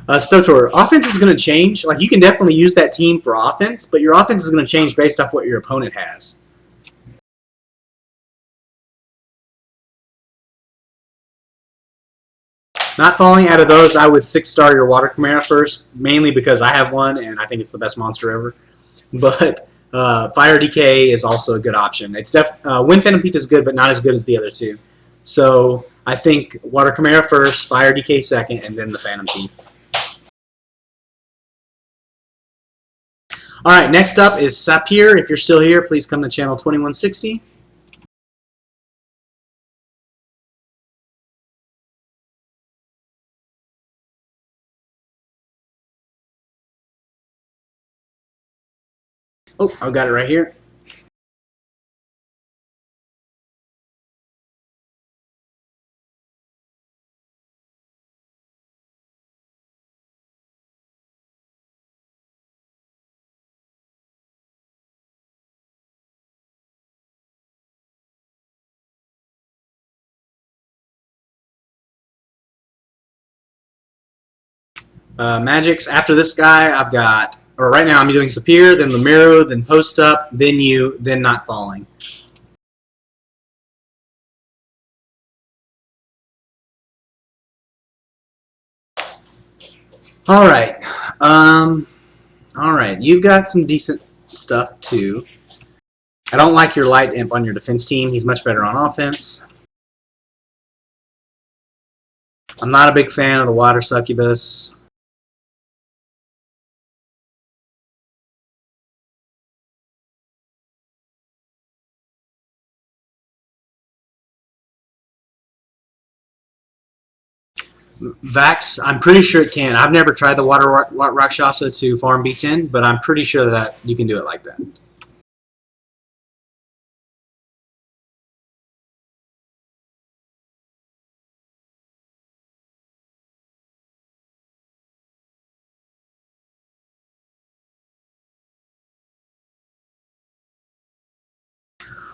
Stotor, offense is going to change. Like, you can definitely use that team for offense, but your offense is going to change based off what your opponent has. Not falling out of those, I would 6-star your Water Chimera first, mainly because I have one and I think it's the best monster ever. But Fire Decay is also a good option. It's Wind Phantom Thief is good, but not as good as the other two. So I think Water Chimera first, Fire Decay second, and then the Phantom Thief. All right, next up is Sapir. If you're still here, please come to channel 2160. Oh, I've got it right here. Magics, after this guy, I've got, or right now I'm doing Sapir, then the MERA, then Post Up, then you, then Not Falling. All right. All right. You've got some decent stuff, too. I don't like your Light Imp on your defense team. He's much better on offense. I'm not a big fan of the Water Succubus. Vax, I'm pretty sure it can. I've never tried the Water Rakshasa to farm B10, but I'm pretty sure that you can do it like that.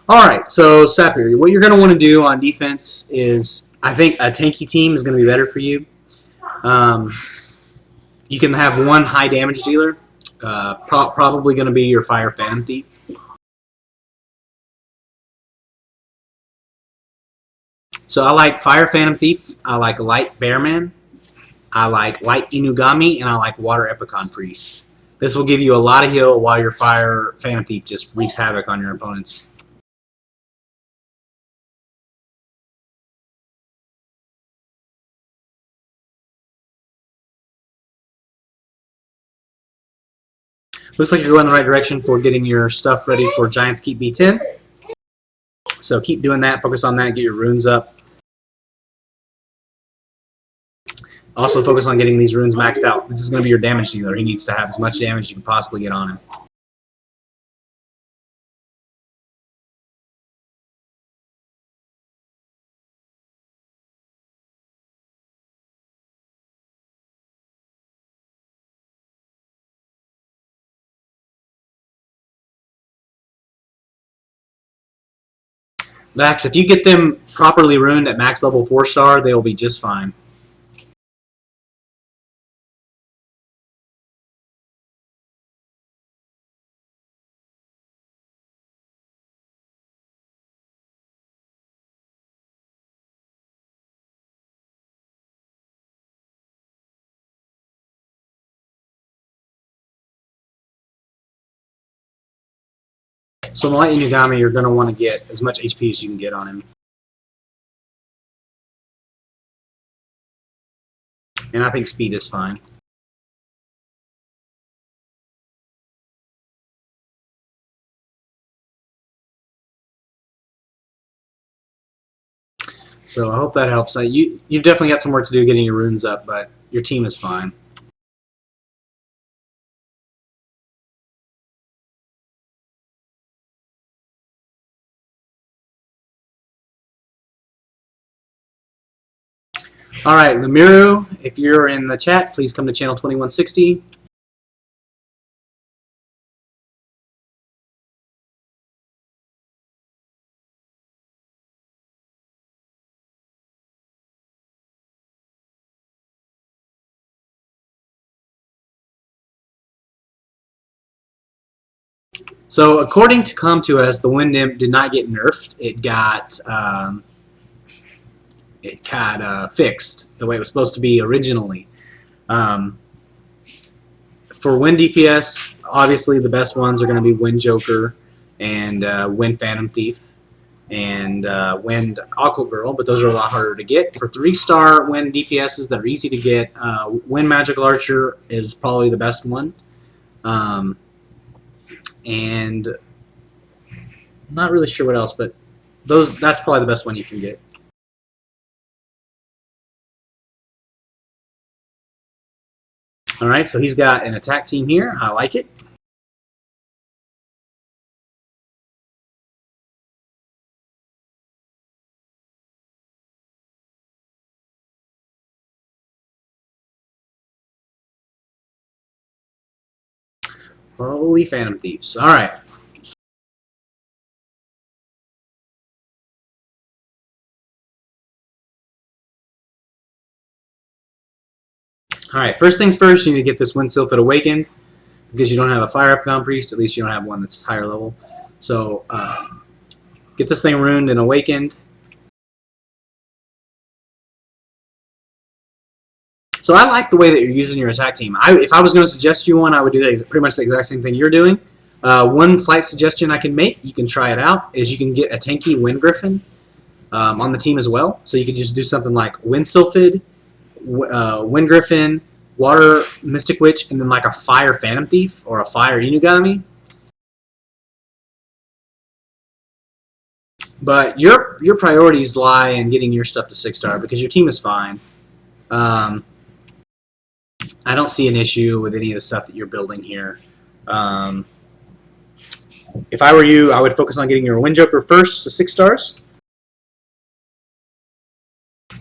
Alright, so Sapir, what you're going to want to do on defense is, I think a tanky team is going to be better for you. You can have one high damage dealer, probably going to be your Fire Phantom Thief. So I like Fire Phantom Thief, I like Light Bearman, I like Light Inugami, and I like Water Epicon Priest. This will give you a lot of heal while your Fire Phantom Thief just wreaks havoc on your opponents. Looks like you're going the right direction for getting your stuff ready for Giants Keep B10. So keep doing that, focus on that, get your runes up. Also focus on getting these runes maxed out. This is going to be your damage dealer. He needs to have as much damage as you can possibly get on him. Vax, if you get them properly ruined at max level 4-star, they will be just fine. So in the Light Inugami, you're going to want to get as much HP as you can get on him. And I think speed is fine. So I hope that helps. You've definitely got some work to do getting your runes up, but your team is fine. Alright, Lemiru, if you're in the chat, please come to channel 2160. So according to Com2S, the Wind Imp did not get nerfed. It got fixed the way it was supposed to be originally. For Wind DPS, obviously the best ones are going to be Wind Joker and Wind Phantom Thief and Wind Aqua Girl, but those are a lot harder to get. For 3-star Wind DPSs that are easy to get, Wind Magical Archer is probably the best one. And I'm not really sure what else, but that's probably the best one you can get. Alright, so he's got an attack team here. I like it. Holy Phantom Thieves. Alright. Alright, first things first, you need to get this Wind Sylphid awakened. Because you don't have a Fire Epicon Priest, at least you don't have one that's higher level. So, get this thing runed and awakened. So I like the way that you're using your attack team. If I was going to suggest you one, I would do pretty much the exact same thing you're doing. One slight suggestion I can make, you can try it out, is you can get a tanky Wind Griffin on the team as well. So you can just do something like Wind Sylphid, Wind Griffin, Water Mystic Witch, and then like a Fire Phantom Thief or a Fire Inugami. But your priorities lie in getting your stuff to 6-star because your team is fine. I don't see an issue with any of the stuff that you're building here. If I were you, I would focus on getting your Wind Joker first to 6 stars.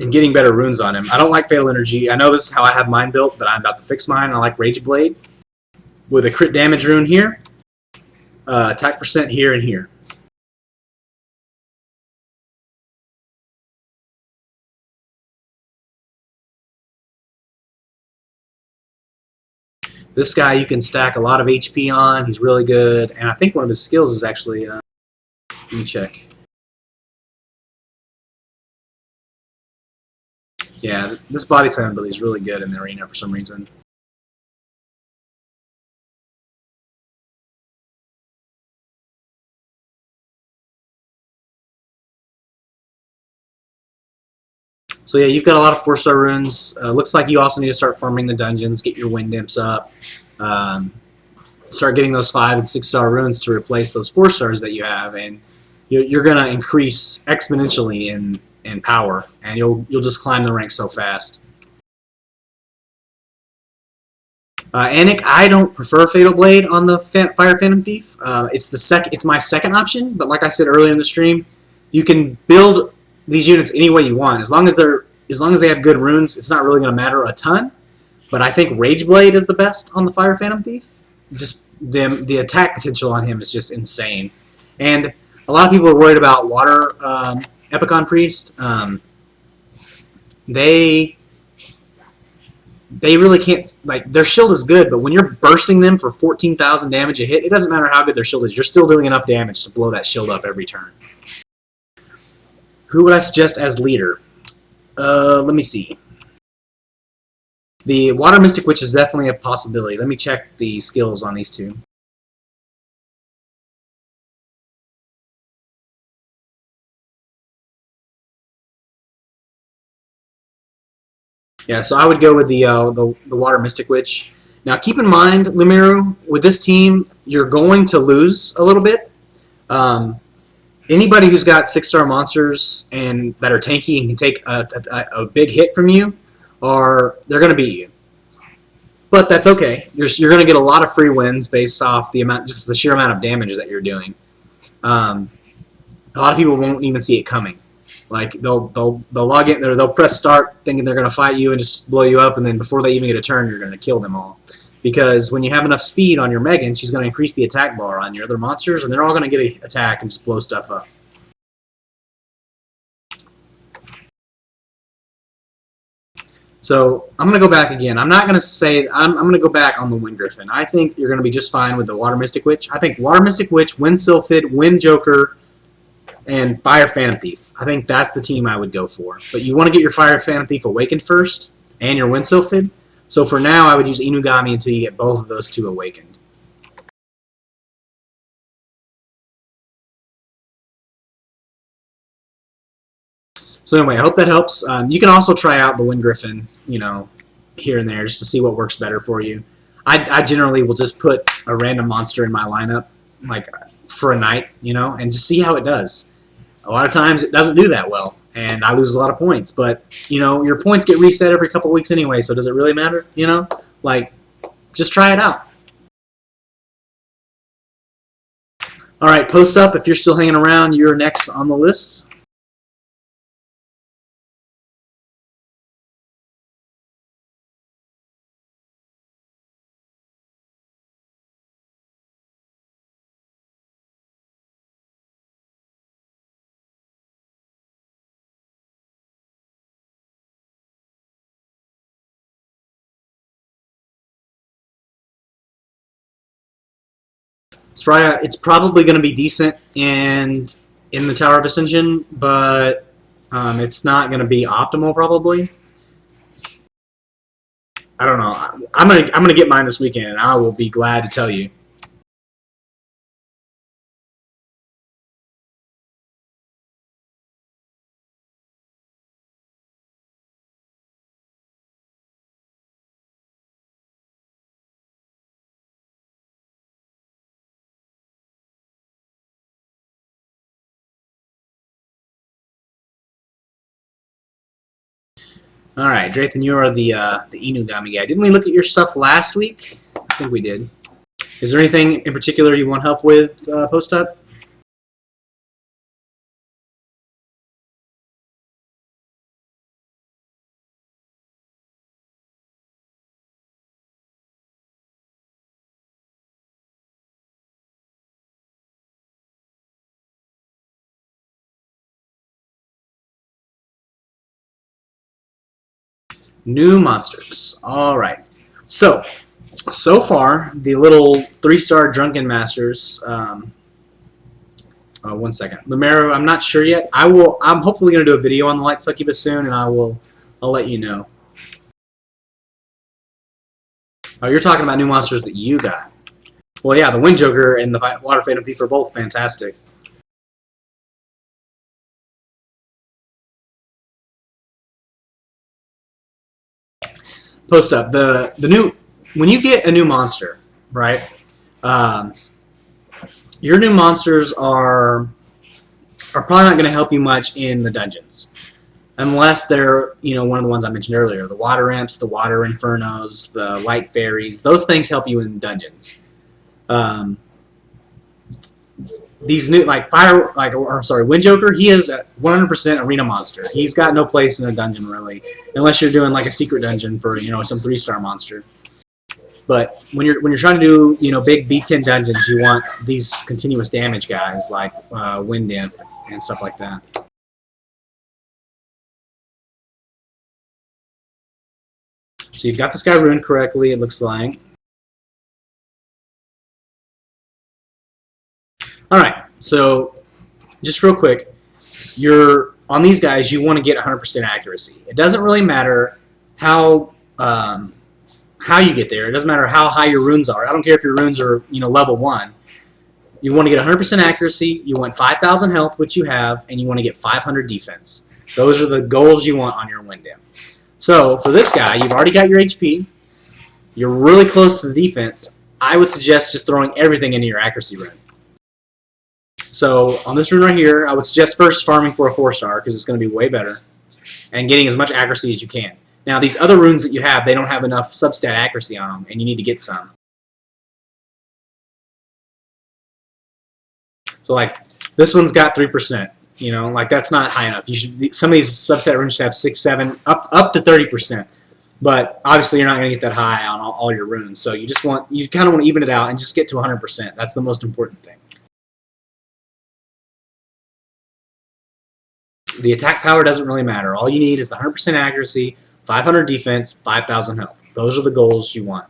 And getting better runes on him. I don't like Fatal Energy. I know this is how I have mine built, but I'm about to fix mine. I like Rage Blade with a crit damage rune here, attack percent here and here. This guy you can stack a lot of HP on. He's really good, and I think one of his skills is actually. Let me check. Yeah, this body slam ability is really good in the arena for some reason. So yeah, you've got a lot of 4-star runes. Looks like you also need to start farming the dungeons, get your Wind Imps up, start getting those 5- and 6-star runes to replace those 4-stars that you have, and you're going to increase exponentially in power, and you'll just climb the ranks so fast. Anik, I don't prefer Fatal Blade on the Fire Phantom Thief. It's my second option, but like I said earlier in the stream, you can build these units any way you want. As long as they have good runes, it's not really going to matter a ton. But I think Rage Blade is the best on the Fire Phantom Thief. Just the attack potential on him is just insane. And a lot of people are worried about Water Epicon Priest. They really can't, like, their shield is good, but when you're bursting them for 14,000 damage a hit, it doesn't matter how good their shield is. You're still doing enough damage to blow that shield up every turn. Who would I suggest as leader? Let me see. The Water Mystic Witch is definitely a possibility. Let me check the skills on these two. Yeah, so I would go with the Water Mystic Witch. Now, keep in mind, Lumeru, with this team, you're going to lose a little bit. Anybody who's got 6-star monsters and that are tanky and can take a big hit from you, they're going to beat you. But that's okay. You're going to get a lot of free wins based off just the sheer amount of damage that you're doing. A lot of people won't even see it coming. Like they'll log in, they'll press start thinking they're going to fight you and just blow you up, and then before they even get a turn, you're going to kill them all. Because when you have enough speed on your Megan, she's going to increase the attack bar on your other monsters, and they're all going to get an attack and just blow stuff up. So I'm going to go back again. I'm not going to say, I'm going to go back on the Wind Griffin. I think you're going to be just fine with the Water Mystic Witch. I think Water Mystic Witch, Wind Sylphid, Wind Joker, and Fire Phantom Thief. I think that's the team I would go for. But you want to get your Fire Phantom Thief awakened first, and your Wind Sylphid. So for now, I would use Inugami until you get both of those two awakened. So anyway, I hope that helps. You can also try out the Wind Griffin, you know, here and there just to see what works better for you. I generally will just put a random monster in my lineup, like for a night, you know, and just see how it does. A lot of times it doesn't do that well, and I lose a lot of points. But, you know, your points get reset every couple weeks anyway, so does it really matter, you know? Like, just try it out. All right, post up if you're still hanging around. You're next on the list. Soraya, it's probably going to be decent and in the Tower of Ascension, but it's not going to be optimal probably. I don't know. I'm gonna get mine this weekend, and I will be glad to tell you. All right, Drathan, you are the Inugami guy. Didn't we look at your stuff last week? I think we did. Is there anything in particular you want help with post-up? New monsters. All right. So far, the little 3-star Drunken Masters. One second. The MERA, I'm not sure yet. I'm hopefully going to do a video on the Light Succubus soon, and I'll let you know. Oh, you're talking about new monsters that you got. Well, yeah, the Wind Joker and the Water Phantom Thief are both fantastic. Post up the new when you get a new monster, right? Your new monsters are probably not going to help you much in the dungeons, unless they're one of the ones I mentioned earlier: the Water Imps, the Water Infernos, the Light Fairies. Those things help you in dungeons. These new Wind Joker, he is a 100% arena monster. He's got no place in a dungeon really, unless you're doing like a secret dungeon for some 3-star monster. But when you're trying to do big B10 dungeons, you want these continuous damage guys like Wind Imp and stuff like that. So you've got this guy ruined correctly, it looks like. Alright, so just real quick, on these guys, you want to get 100% accuracy. It doesn't really matter how you get there. It doesn't matter how high your runes are. I don't care if your runes are level 1. You want to get 100% accuracy, you want 5,000 health, which you have, and you want to get 500 defense. Those are the goals you want on your Wind Imp. So for this guy, you've already got your HP. You're really close to the defense. I would suggest just throwing everything into your accuracy rune. So on this rune right here, I would suggest first farming for a 4-star because it's going to be way better, and getting as much accuracy as you can. Now these other runes that you have, they don't have enough substat accuracy on them, and you need to get some. So like this one's got 3%. Like that's not high enough. Some of these substat runes should have 6, 7, up to 30%. But obviously you're not going to get that high on all your runes. So you kind of want to even it out and just get to 100%. That's the most important thing. The attack power doesn't really matter. All you need is the 100% accuracy, 500 defense, 5,000 health. Those are the goals you want.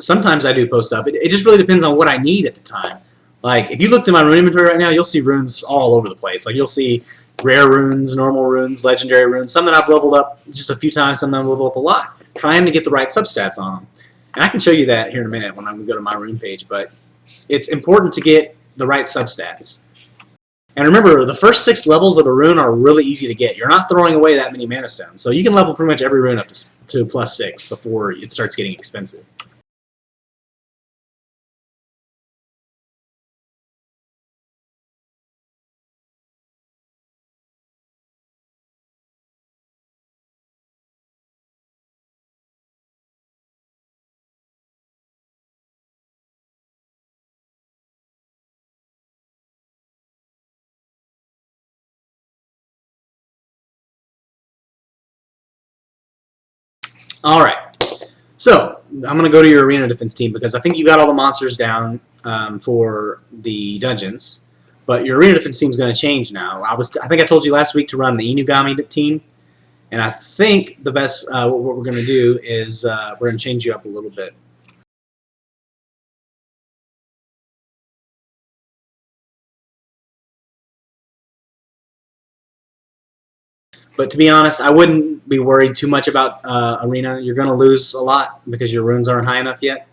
Sometimes I do post up. It just really depends on what I need at the time. Like, if you looked at my rune inventory right now, you'll see runes all over the place. Like, you'll see rare runes, normal runes, legendary runes, some that I've leveled up just a few times, some that I've leveled up a lot, trying to get the right substats on them. And I can show you that here in a minute when I go to my rune page, but it's important to get the right substats. And remember, the first 6 levels of a rune are really easy to get. You're not throwing away that many mana stones, so you can level pretty much every rune up to +6 before it starts getting expensive. All right. So I'm going to go to your arena defense team because I think you got all the monsters down for the dungeons, but your arena defense team is going to change now. I think I told you last week to run the Inugami team, and I think the best what we're going to do is we're going to change you up a little bit. But to be honest, I wouldn't be worried too much about arena. You're going to lose a lot because your runes aren't high enough yet.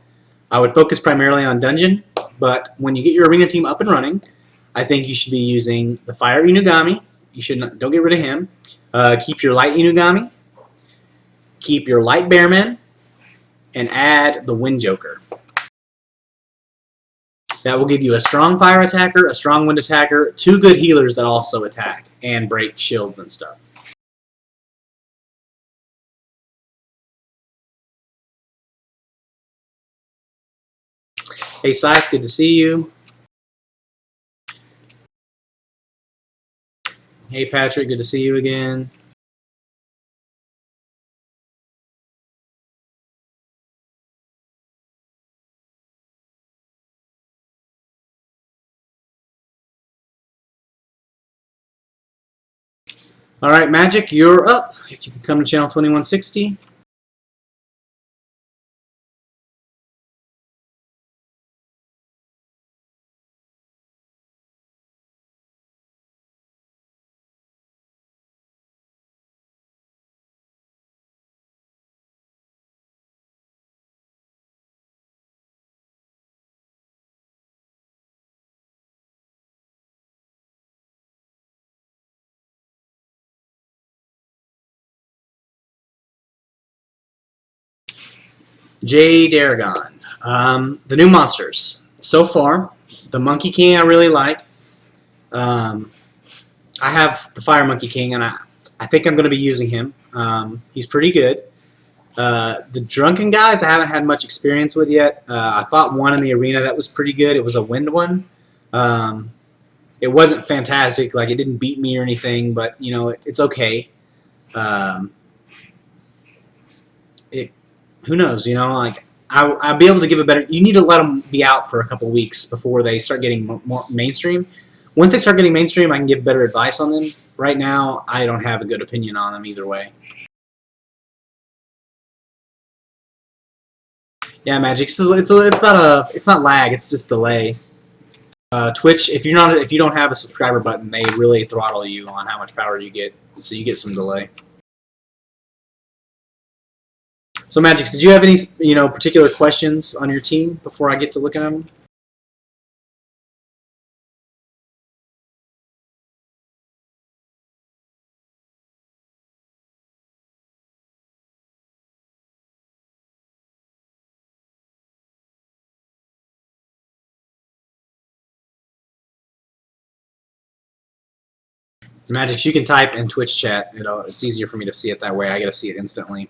I would focus primarily on dungeon, but when you get your arena team up and running, I think you should be using the Fire Inugami. You should not, don't get rid of him. Keep your Light Inugami. Keep your Light Bearman, and add the Wind Joker. That will give you a strong fire attacker, a strong wind attacker, 2 good healers that also attack and break shields and stuff. Hey Scythe, good to see you. Hey Patrick, good to see you again. Alright, Magic, you're up. If you can come to channel 2160. Jade Aragon. The new monsters. So far, the Monkey King I really like. I have the Fire Monkey King, and I think I'm going to be using him. He's pretty good. The Drunken guys I haven't had much experience with yet. I fought one in the arena that was pretty good. It was a wind one. It wasn't fantastic. Like, it didn't beat me or anything, but, you know, it's okay. Who knows, you know, like, I'll be able to give a better... You need to let them be out for a couple weeks before they start getting more mainstream. Once they start getting mainstream, I can give better advice on them. Right now, I don't have a good opinion on them either way. Yeah, Magic. So it's not lag. It's just delay. Twitch, if you don't have a subscriber button, they really throttle you on how much power you get, so you get some delay. So, Magix, did you have any particular questions on your team before I get to looking at them? Magix, you can type in Twitch chat. It's easier for me to see it that way. I get to see it instantly.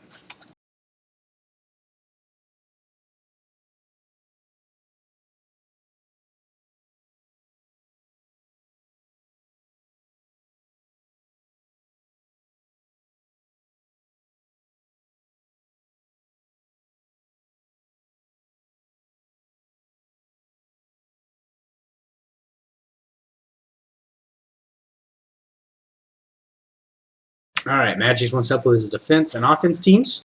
Alright, Magic wants help with his defense and offense teams.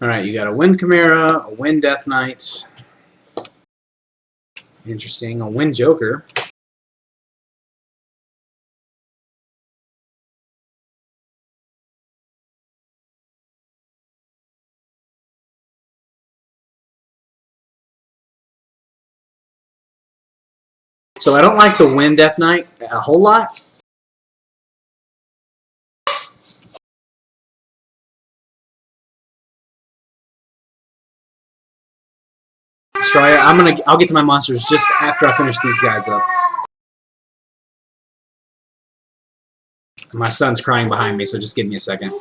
Alright, you got a Wind Chimera, a Wind Death Knight. Interesting. A Wind Joker. So I don't like the Wind Death Knight a whole lot. So I'll get to my monsters just after I finish these guys up. My son's crying behind me, so just give me a second.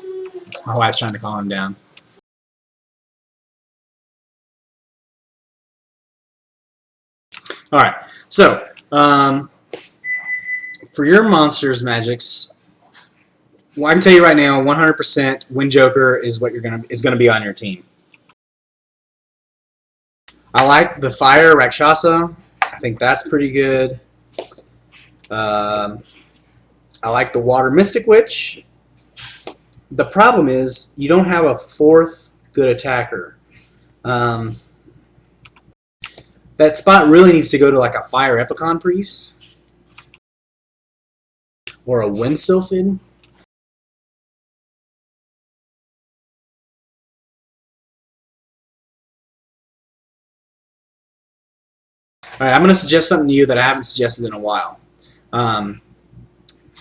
My wife's trying to calm him down. Alright, so for your monsters, Magics, well, I can tell you right now, 100% Wind Joker is what is gonna be on your team. I like the Fire Rakshasa. I think that's pretty good. I like the Water Mystic Witch. The problem is you don't have a fourth good attacker. That spot really needs to go to like a Fire Epicon Priest or a Wind Sylphid. Alright, I'm going to suggest something to you that I haven't suggested in a while. And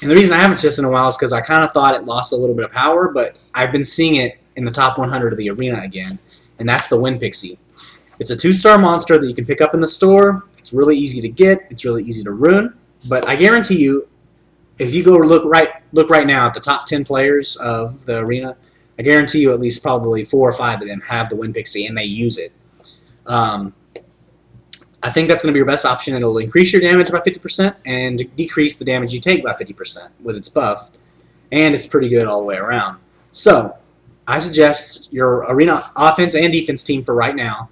the reason I haven't suggested in a while is because I kind of thought it lost a little bit of power, but I've been seeing it in the top 100 of the arena again, and that's the Wind Pixie. It's a 2-star monster that you can pick up in the store. It's really easy to get. It's really easy to ruin. But I guarantee you, if you go look right now at the top 10 players of the arena, I guarantee you at least probably 4 or 5 of them have the Wind Pixie, and they use it. I think that's going to be your best option. It'll increase your damage by 50% and decrease the damage you take by 50% with its buff. And it's pretty good all the way around. So, I suggest your arena offense and defense team for right now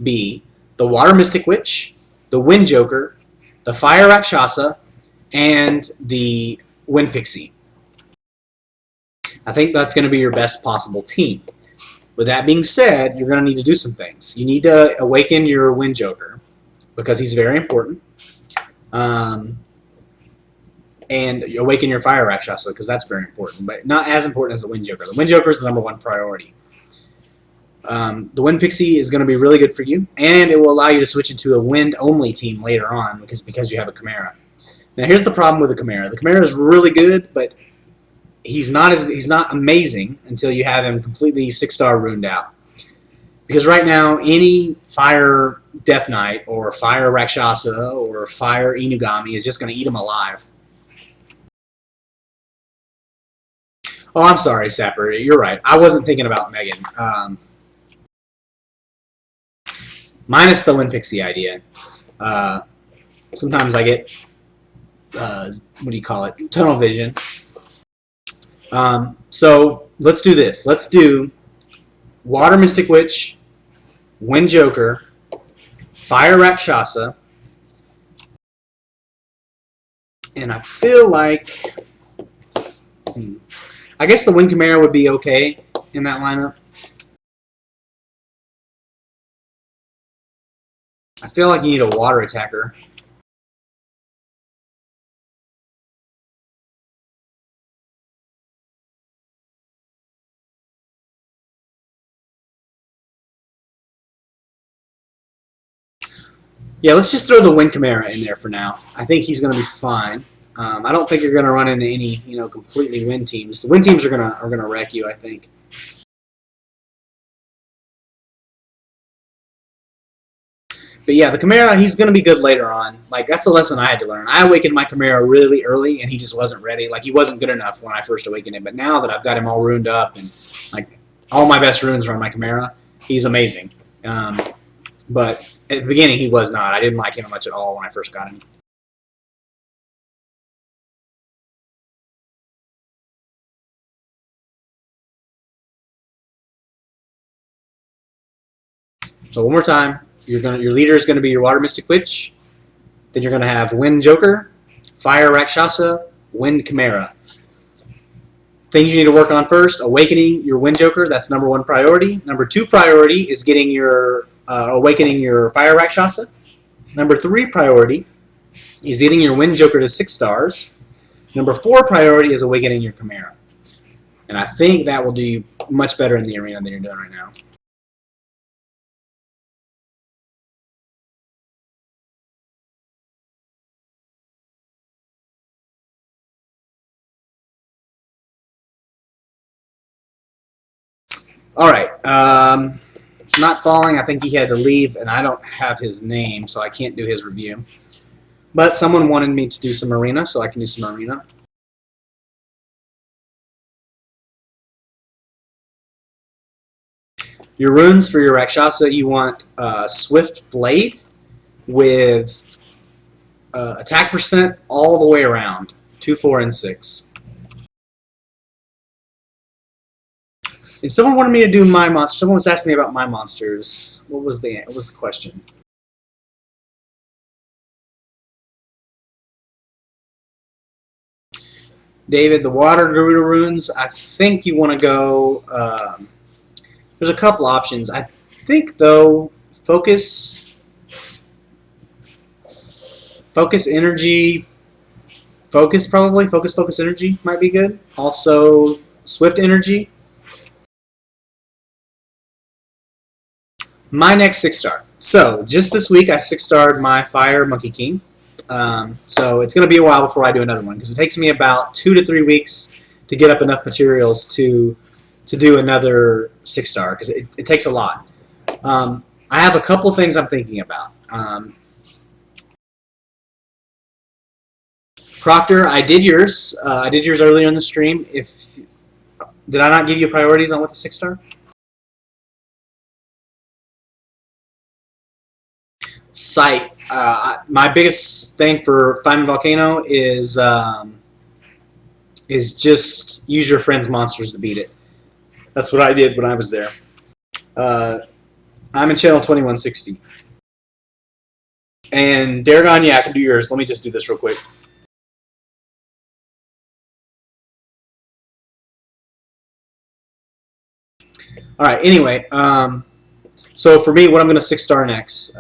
be the Water Mystic Witch, the Wind Joker, the Fire Rakshasa, and the Wind Pixie. I think that's going to be your best possible team. With that being said, you're going to need to do some things. You need to awaken your Wind Joker, because he's very important. And awaken your Fire Rakshasa, because that's very important, but not as important as the Wind Joker. The Wind Joker is the #1 priority. The Wind Pixie is going to be really good for you, and it will allow you to switch into a Wind-only team later on because you have a Chimera. Now, here's the problem with the Chimera. The Chimera is really good, but he's not amazing until you have him completely 6-star ruined out. Because right now, any Fire Death Knight or Fire Rakshasa or Fire Inugami is just going to eat him alive. Oh, I'm sorry, Sapper. You're right. I wasn't thinking about Megan. Minus the Wind Pixie idea. Sometimes I get, what do you call it, tunnel vision. So let's do this. Let's do Water Mystic Witch, Wind Joker, Fire Rakshasa, and I feel like I guess the Wind Chimera would be okay in that lineup. I feel like you need a water attacker. Yeah, let's just throw the Wind Chimera in there for now. I think he's going to be fine. I don't think you're going to run into any, completely Wind teams. The Wind teams are gonna wreck you, I think. But yeah, the Chimera, he's going to be good later on. Like, that's a lesson I had to learn. I awakened my Chimera really early, and he just wasn't ready. Like, he wasn't good enough when I first awakened him. But now that I've got him all ruined up, and, like, all my best runes are on my Chimera, he's amazing. But at the beginning, he was not. I didn't like him much at all when I first got him. So one more time, your leader is going to be your Water Mystic Witch. Then you're going to have Wind Joker, Fire Rakshasa, Wind Chimera. Things you need to work on first: awakening your Wind Joker. That's number 1 priority. Number 2 priority is getting your awakening your Fire Rakshasa. Number 3 priority is getting your Wind Joker to 6 stars. Number 4 priority is awakening your Chimera. And I think that will do you much better in the arena than you're doing right now. All right. Not falling. I think he had to leave, and I don't have his name, so I can't do his review. But someone wanted me to do some arena, so I can do some arena. Your runes for your Rakshasa, you want Swift Blade with attack percent all the way around, 2, 4, and 6. And someone wanted me to do my monster. Someone was asking me about my monsters. What was the question? David, the Water Garuda runes. I think you want to go. There's a couple options. I think though, focus energy. Focus energy might be good. Also, swift energy. My next 6-star. So just this week, I 6-starred my Fire Monkey King. So it's going to be a while before I do another one because it takes me about 2 to 3 weeks to get up enough materials to do another 6-star because it takes a lot. I have a couple things I'm thinking about. Proctor, I did yours. I did yours earlier in the stream. Did I not give you priorities on what the 6-star? Sight. My biggest thing for Fireman Volcano is just use your friend's monsters to beat it. That's what I did when I was there. I'm in channel 2160. And Daragon, yeah, I can do yours. Let me just do this real quick. All right. Anyway, so for me, what I'm going to 6-star next,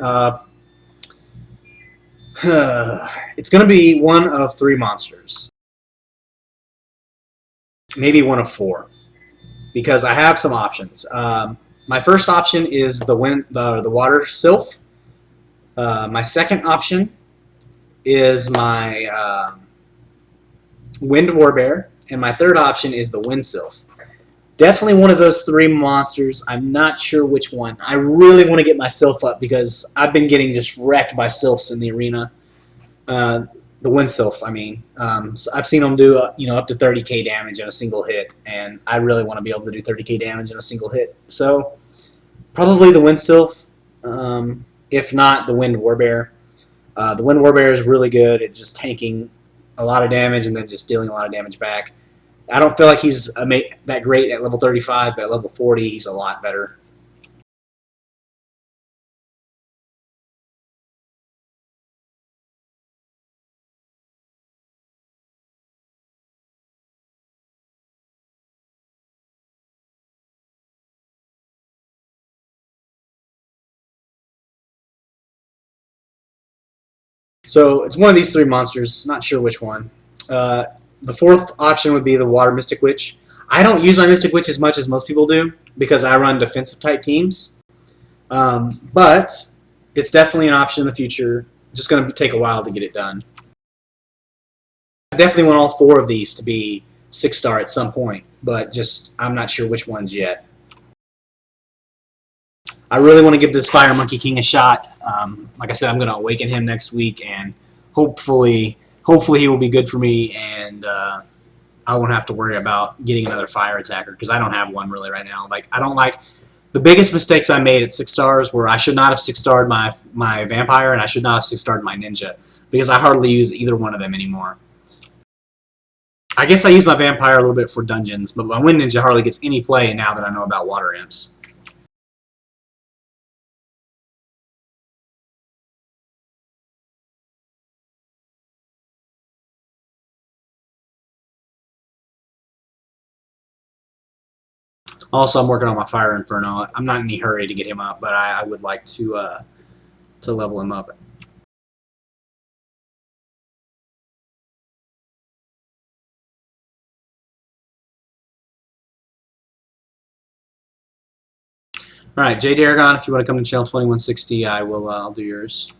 it's going to be one of 3 monsters, maybe one of 4, because I have some options. My first option is the Water Sylph. My second option is my Wind Warbear, and my third option is the Wind Sylph. Definitely one of those 3 monsters. I'm not sure which one. I really want to get my Sylph up because I've been getting just wrecked by Sylphs in the arena. The Wind Sylph, I mean. So I've seen them do up to 30k damage in a single hit, and I really want to be able to do 30k damage in a single hit. So probably the Wind Sylph, if not the Wind Warbear. The Wind Warbear is really good at just tanking a lot of damage and then just dealing a lot of damage back. I don't feel like he's that great at level 35, but at level 40, he's a lot better. So it's one of these 3 monsters. Not sure which one. The 4th option would be the Water Mystic Witch. I don't use my Mystic Witch as much as most people do because I run defensive type teams. But it's definitely an option in the future. It's just going to take a while to get it done. I definitely want all 4 of these to be 6-star at some point, but just I'm not sure which ones yet. I really want to give this Fire Monkey King a shot. Like I said, I'm going to awaken him next week, and hopefully he will be good for me, and I won't have to worry about getting another fire attacker because I don't have one really right now. Like the biggest mistakes I made at 6 stars were I should not have 6-starred my vampire, and I should not have 6-starred my ninja because I hardly use either one of them anymore. I guess I use my vampire a little bit for dungeons, but my wind ninja hardly gets any play now that I know about water imps. Also, I'm working on my Fire Inferno. I'm not in any hurry to get him up, but I would like to level him up. All right, J Daragon, if you want to come to channel 2160, I will. I'll do yours.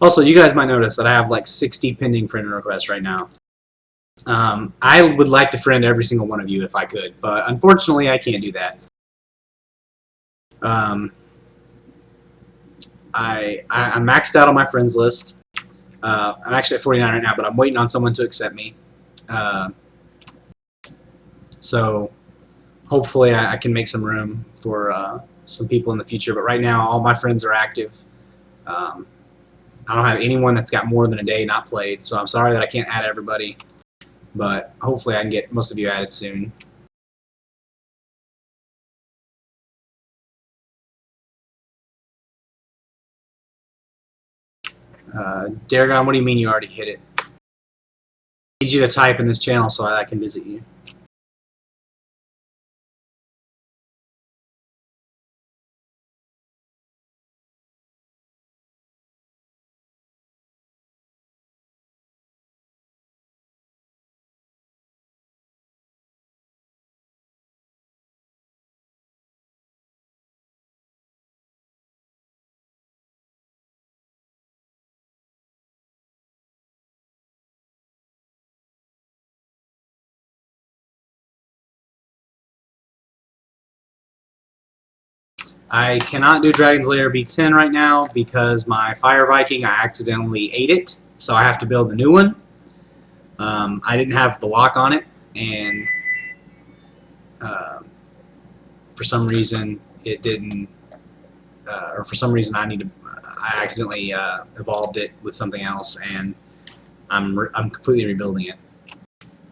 Also, you guys might notice that I have like 60 pending friend requests right now. I would like to friend every single one of you if I could, but unfortunately I can't do that. I'm maxed out on my friends list. I'm actually at 49 right now, but I'm waiting on someone to accept me. So hopefully I can make some room for some people in the future. But right now, all my friends are active. I don't have anyone that's got more than a day not played, so I'm sorry that I can't add everybody. But hopefully I can get most of you added soon. Daragon, what do you mean you already hit it? I need you to type in this channel so I can visit you. I cannot do Dragon's Lair B10 right now because my Fire Viking, I accidentally ate it, so I have to build a new one. I didn't have the lock on it, and for some reason it didn't, or for some reason I accidentally evolved it with something else, and I'm completely rebuilding it.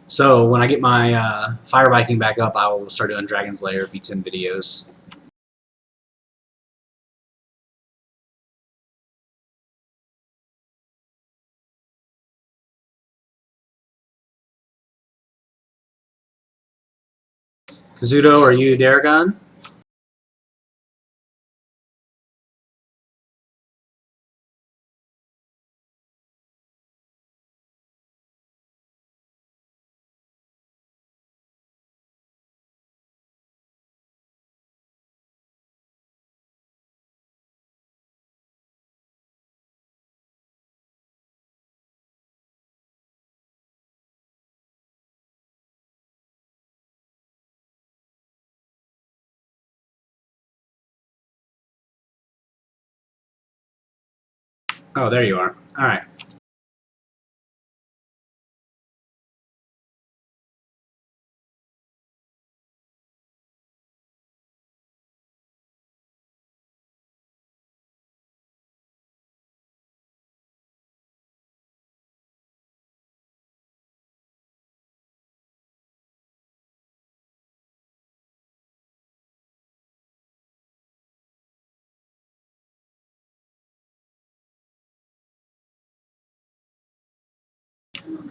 So when I get my Fire Viking back up, I will start doing Dragon's Lair B10 videos. Kazuto, are you Daragon? Oh, there you are. All right.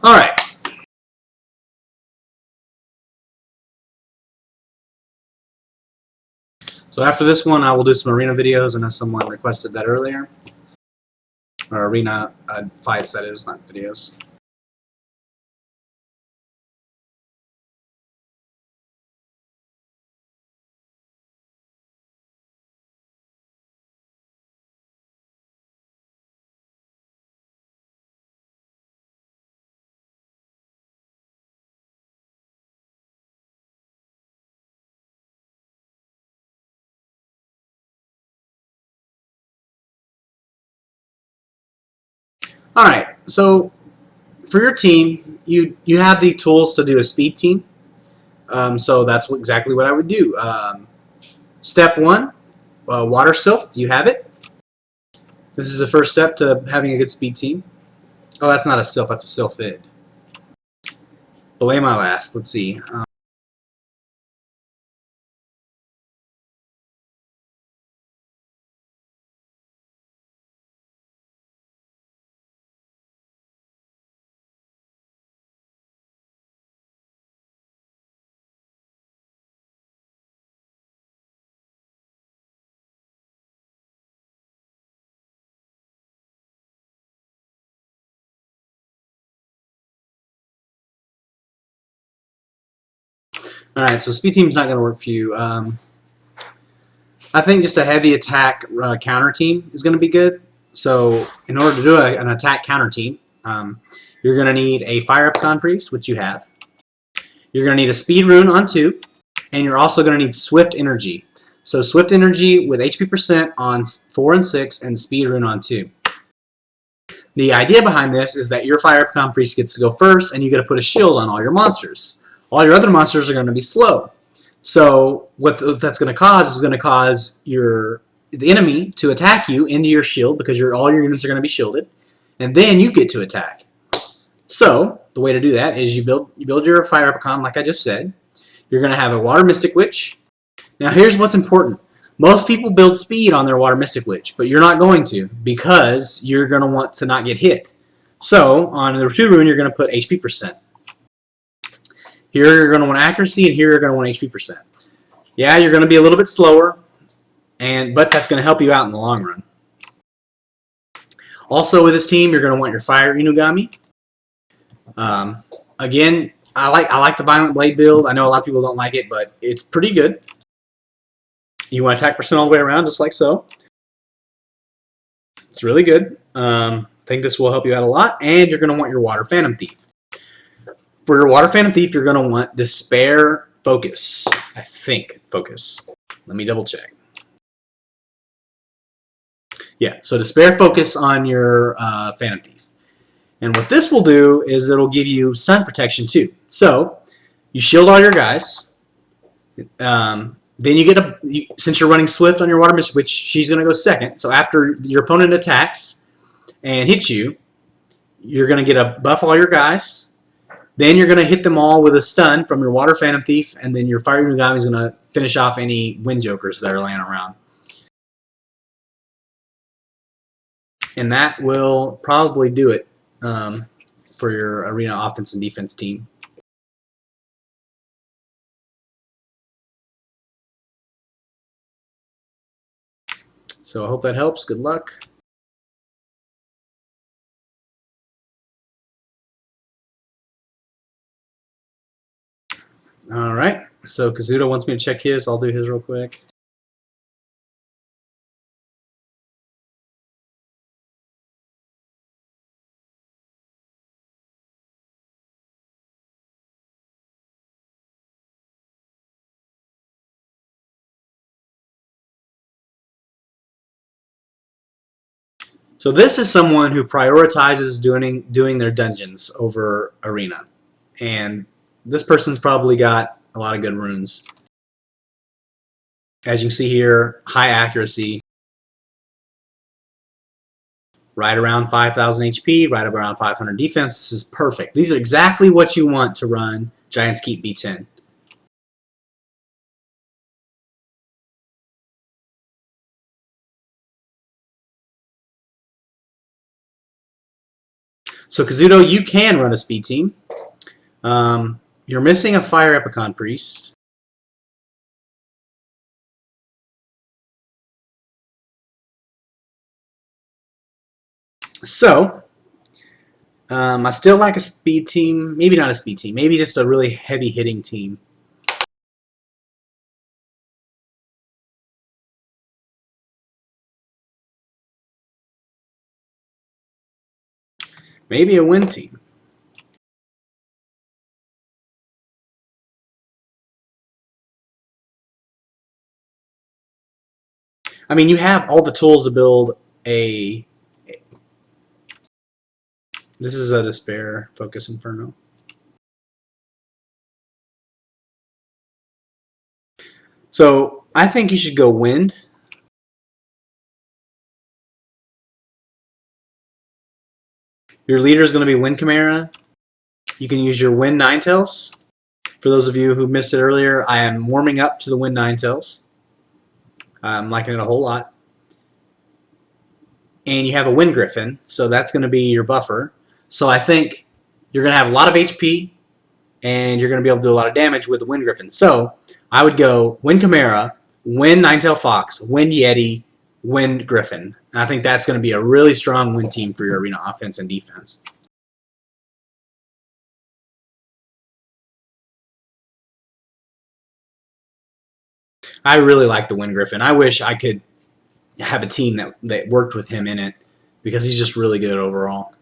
All right. So after this one, I will do some arena videos, and as someone requested that earlier, or arena fights, that is, not videos. All right. So for your team, you have the tools to do a speed team. So that's exactly what I would do. Step one, water sylph. You have it. This is the first step to having a good speed team. Oh, that's not a sylph, that's a sylphid. Belay my last. Let's see. Alright, so speed team's not going to work for you. I think just a heavy attack counter team is going to be good. So in order to do an attack counter team, you're going to need a Fire Epicon Priest, which you have. You're going to need a Speed Rune on 2, and you're also going to need Swift Energy. So Swift Energy with HP percent on 4 and 6, and Speed Rune on 2. The idea behind this is that your Fire Epicon Priest gets to go first, and you get to put a shield on all your monsters. All your other monsters are going to be slow. So what that's going to cause is going to cause the enemy to attack you into your shield because all your units are going to be shielded, and then you get to attack. So the way to do that is you build your Fire Epicon like I just said. You're going to have a Water Mystic Witch. Now here's what's important. Most people build speed on their Water Mystic Witch, but you're not going to because you're going to want to not get hit. So on the 2 rune, you're going to put HP percent. Here you're going to want accuracy, and here you're going to want HP percent. Yeah, you're going to be a little bit slower, but that's going to help you out in the long run. Also with this team, you're going to want your Fire Inugami. Again, I like the Violent Blade build. I know a lot of people don't like it, but it's pretty good. You want attack percent all the way around, just like so. It's really good. I think this will help you out a lot, and you're going to want your Water Phantom Thief. For your Water Phantom Thief, you're going to want Despair Focus. I think Focus. Let me double check. Yeah, so Despair Focus on your Phantom Thief. And what this will do is it'll give you stun protection too. So you shield all your guys. Then you get since you're running Swift on your Water Mystic, which she's going to go second. So after your opponent attacks and hits you, you're going to get a buff all your guys. Then you're going to hit them all with a stun from your Water Phantom Thief, and then your Fire Inugami is going to finish off any Wind Jokers that are laying around. And that will probably do it for your Arena offense and defense team. So I hope that helps. Good luck. Alright, so Kazuto wants me to check his. I'll do his real quick. So this is someone who prioritizes doing their dungeons over Arena. And this person's probably got a lot of good runes. As you can see here, high accuracy, right around 5,000 HP, right around 500 defense. This is perfect. These are exactly what you want to run Giant's Keep B10. So Kazuto, you can run a speed team. You're missing a Fire Epicon Priest. So, I still like a speed team. Maybe not a speed team. Maybe just a really heavy hitting team. Maybe a wind team. I mean, you have all the tools to build a... This is a Despair Focus Inferno. So, I think you should go wind. Your leader is going to be Wind Chimera. You can use your Wind Ninetales. For those of you who missed it earlier, I am warming up to the Wind Ninetales. I'm liking it a whole lot. And you have a Wind Griffin, so that's going to be your buffer. So I think you're going to have a lot of HP, and you're going to be able to do a lot of damage with the Wind Griffin. So I would go Wind Chimera, Wind Ninetail Fox, Wind Yeti, Wind Griffin. And I think that's going to be a really strong Wind team for your arena offense and defense. I really like the Wind Griffin. I wish I could have a team that worked with him in it, because he's just really good overall.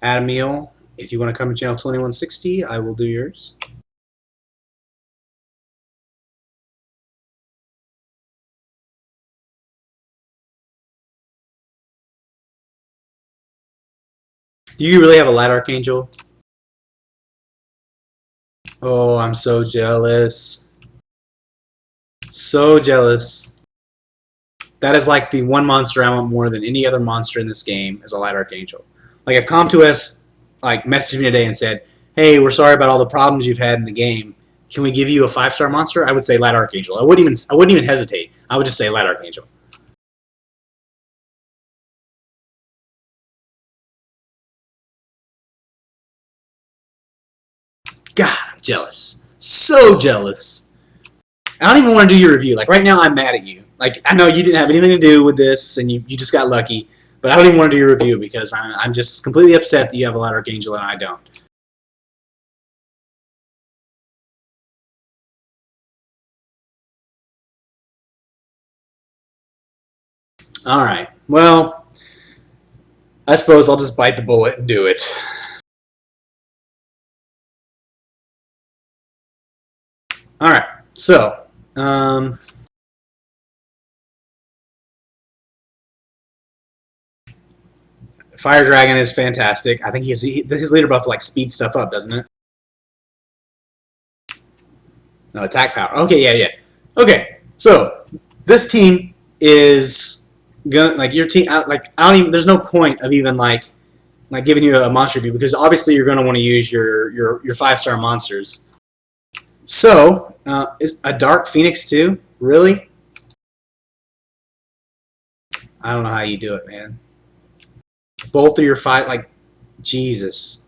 Adam Meal, if you want to come to channel 2160, I will do yours. Do you really have a Light Archangel? Oh, I'm so jealous. So jealous. That is like the one monster I want more than any other monster in this game is a Light Archangel. Like if Com2S like messaged me today and said, "Hey, we're sorry about all the problems you've had in the game. Can we give you a 5-star monster?" I would say Light Archangel. I wouldn't even hesitate. I would just say Light Archangel. God, I'm jealous. So jealous. I don't even want to do your review. Like right now, I'm mad at you. Like I know you didn't have anything to do with this, and you just got lucky. But I don't even want to do your review because I'm just completely upset that you have a Light Archangel and I don't. All right. Well, I suppose I'll just bite the bullet and do it. All right. So, Fire Dragon is fantastic. I think his leader buff like speeds stuff up, doesn't it? No, attack power. Okay, yeah. Okay, so this team is gonna like your team. Like I don't even. There's no point of even like giving you a monster review because obviously you're gonna want to use your 5-star monsters. So is a Dark Phoenix too? Really? I don't know how you do it, man. Both of your 5, like, Jesus.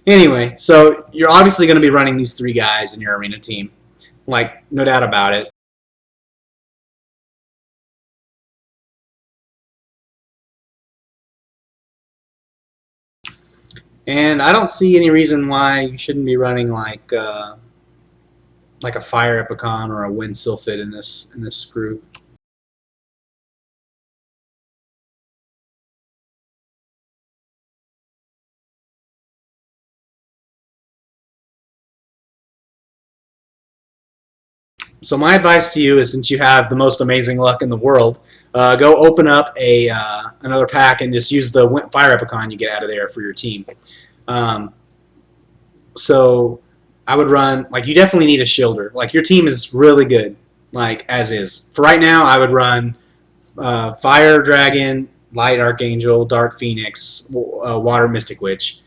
Anyway, so you're obviously going to be running these 3 guys in your arena team. Like, no doubt about it. And I don't see any reason why you shouldn't be running like a Fire Epicon or a Wind Sylphid in this group. So my advice to you is, since you have the most amazing luck in the world, go open up another pack and just use the Fire Epicon you get out of there for your team. So I would run, like, you definitely need a shielder. Like, your team is really good, like, as is. For right now, I would run Fire Dragon, Light Archangel, Dark Phoenix, Water Mystic Witch.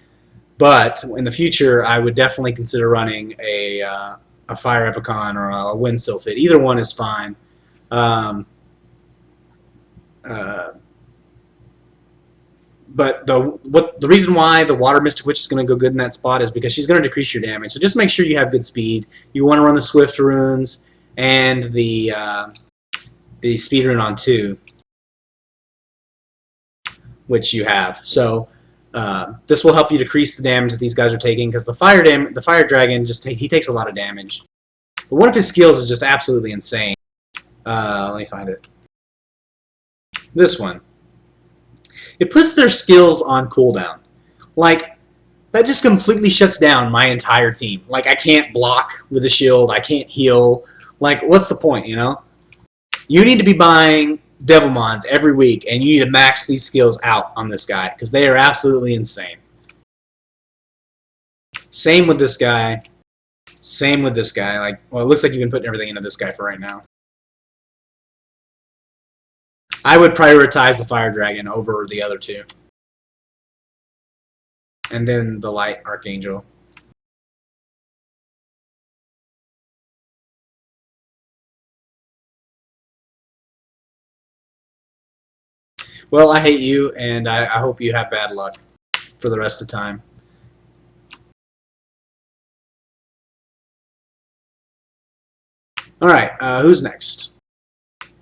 But in the future, I would definitely consider running a Fire Epicon or a Wind Sylphid. Either one is fine. But the reason why the Water Mystic Witch is going to go good in that spot is because she's going to decrease your damage. So just make sure you have good speed. You want to run the Swift runes and the speed rune on 2, which you have. So this will help you decrease the damage that these guys are taking, because the fire dragon he takes a lot of damage. But one of his skills is just absolutely insane. Let me find it. This one. It puts their skills on cooldown. Like, that just completely shuts down my entire team. Like, I can't block with a shield. I can't heal. Like, what's the point, you know? You need to be buying Devilmons every week, and you need to max these skills out on this guy, because they are absolutely insane. Same with this guy. Same with this guy. Like, well, it looks like you've been putting everything into this guy for right now. I would prioritize the Fire Dragon over the other two. And then the Light Archangel. Well, I hate you, and I hope you have bad luck for the rest of the time. Alright, who's next?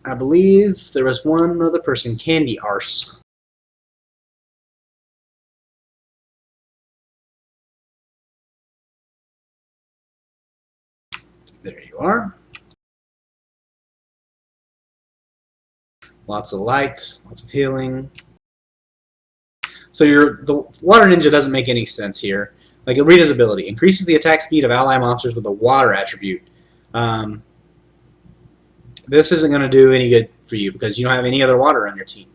I believe there was one other person, Candy Arse. There you are. Lots of light, lots of healing. So the Water Ninja doesn't make any sense here. Like, read his ability. Increases the attack speed of ally monsters with a water attribute. This isn't going to do any good for you because you don't have any other water on your team.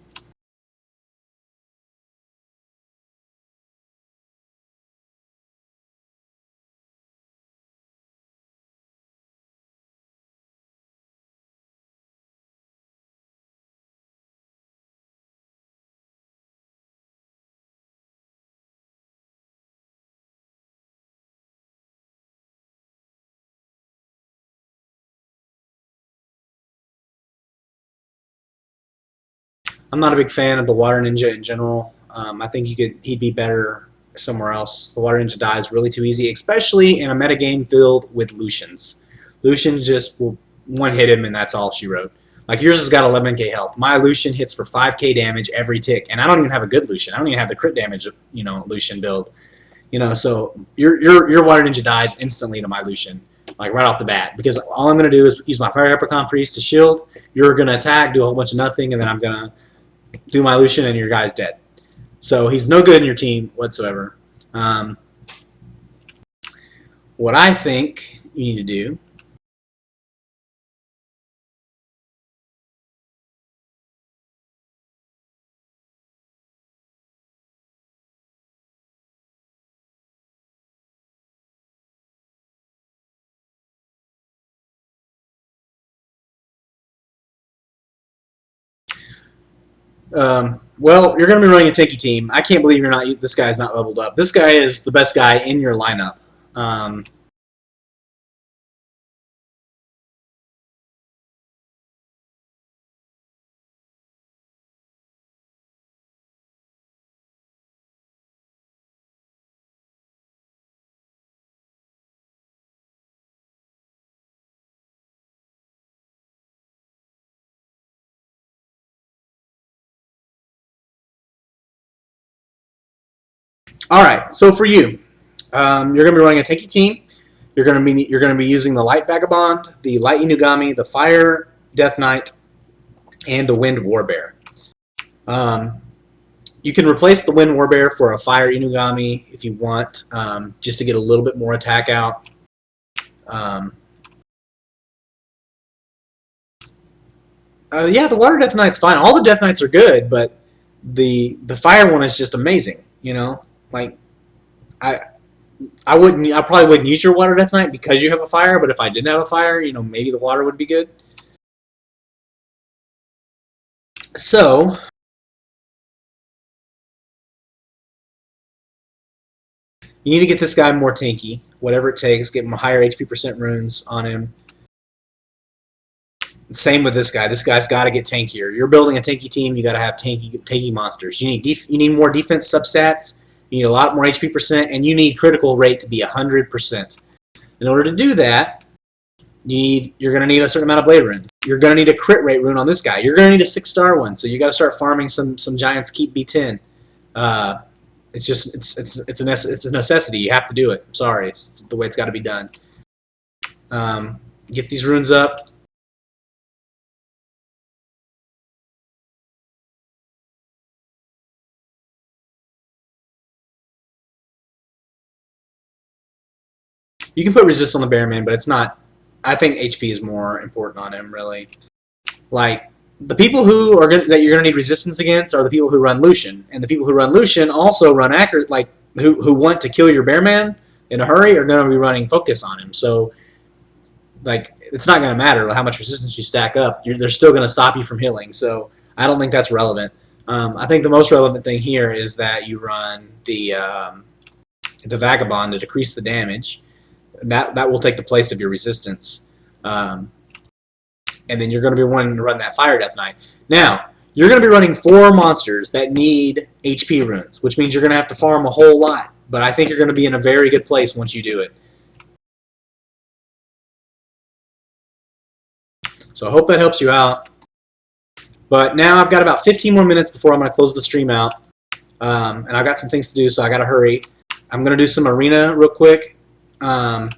I'm not a big fan of the Water Ninja in general. I think he'd be better somewhere else. The Water Ninja dies really too easy, especially in a metagame filled with Lucians. Lucian just will one-hit him, and that's all she wrote. Like, yours has got 11k health. My Lucian hits for 5k damage every tick, and I don't even have a good Lucian. I don't even have the crit damage, you know, Lucian build. You know, so your Water Ninja dies instantly to my Lucian, like right off the bat, because all I'm going to do is use my Fire Leprechaun Priest to shield. You're going to attack, do a whole bunch of nothing, and then I'm going to do my Lucian, and your guy's dead. So he's no good in your team whatsoever. What I think you need to do well, you're going to be running a tanky team. I can't believe this guy's not leveled up. This guy is the best guy in your lineup. Alright, so for you, you're going to be running a tanky team. You're going to be using the Light Vagabond, the Light Inugami, the Fire Death Knight, and the Wind Warbear. You can replace the Wind Warbear for a Fire Inugami if you want, just to get a little bit more attack out. Yeah, the Water Death Knight's fine. All the Death Knights are good, but the Fire one is just amazing. You know, like I probably wouldn't use your Water Death Knight because you have a Fire. But if I didn't have a Fire, you know, maybe the Water would be good. So you need to get this guy more tanky, whatever it takes. Get him higher HP % runes on him. Same with this guy. This guy's got to get tankier. You're building a tanky team. You got to have tanky monsters. You need more defense substats. You need a lot more HP %, and you need critical rate to be 100%. In order to do that, you're going to need a certain amount of blade runes. You're going to need a crit rate rune on this guy. You're going to need a 6-star one. So you got to start farming some giants. Keep B10. It's a necessity. You have to do it. I'm sorry. It's the way it's got to be done. Get these runes up. You can put resist on the Bearman, but it's not. I think HP is more important on him, really. Like, the people who are that you're going to need resistance against are the people who run Lucian, and the people who run Lucian also run accurate. Like, who want to kill your Bearman in a hurry are going to be running focus on him. So, like, it's not going to matter how much resistance you stack up. They're still going to stop you from healing. So, I don't think that's relevant. I think the most relevant thing here is that you run the Vagabond to decrease the damage. That will take the place of your resistance. And then you're going to be wanting to run that Fire Death Knight. Now, you're going to be running 4 monsters that need HP runes, which means you're going to have to farm a whole lot. But I think you're going to be in a very good place once you do it. So I hope that helps you out. But now I've got about 15 more minutes before I'm going to close the stream out. And I've got some things to do, so I got to hurry. I'm going to do some arena real quick. I'm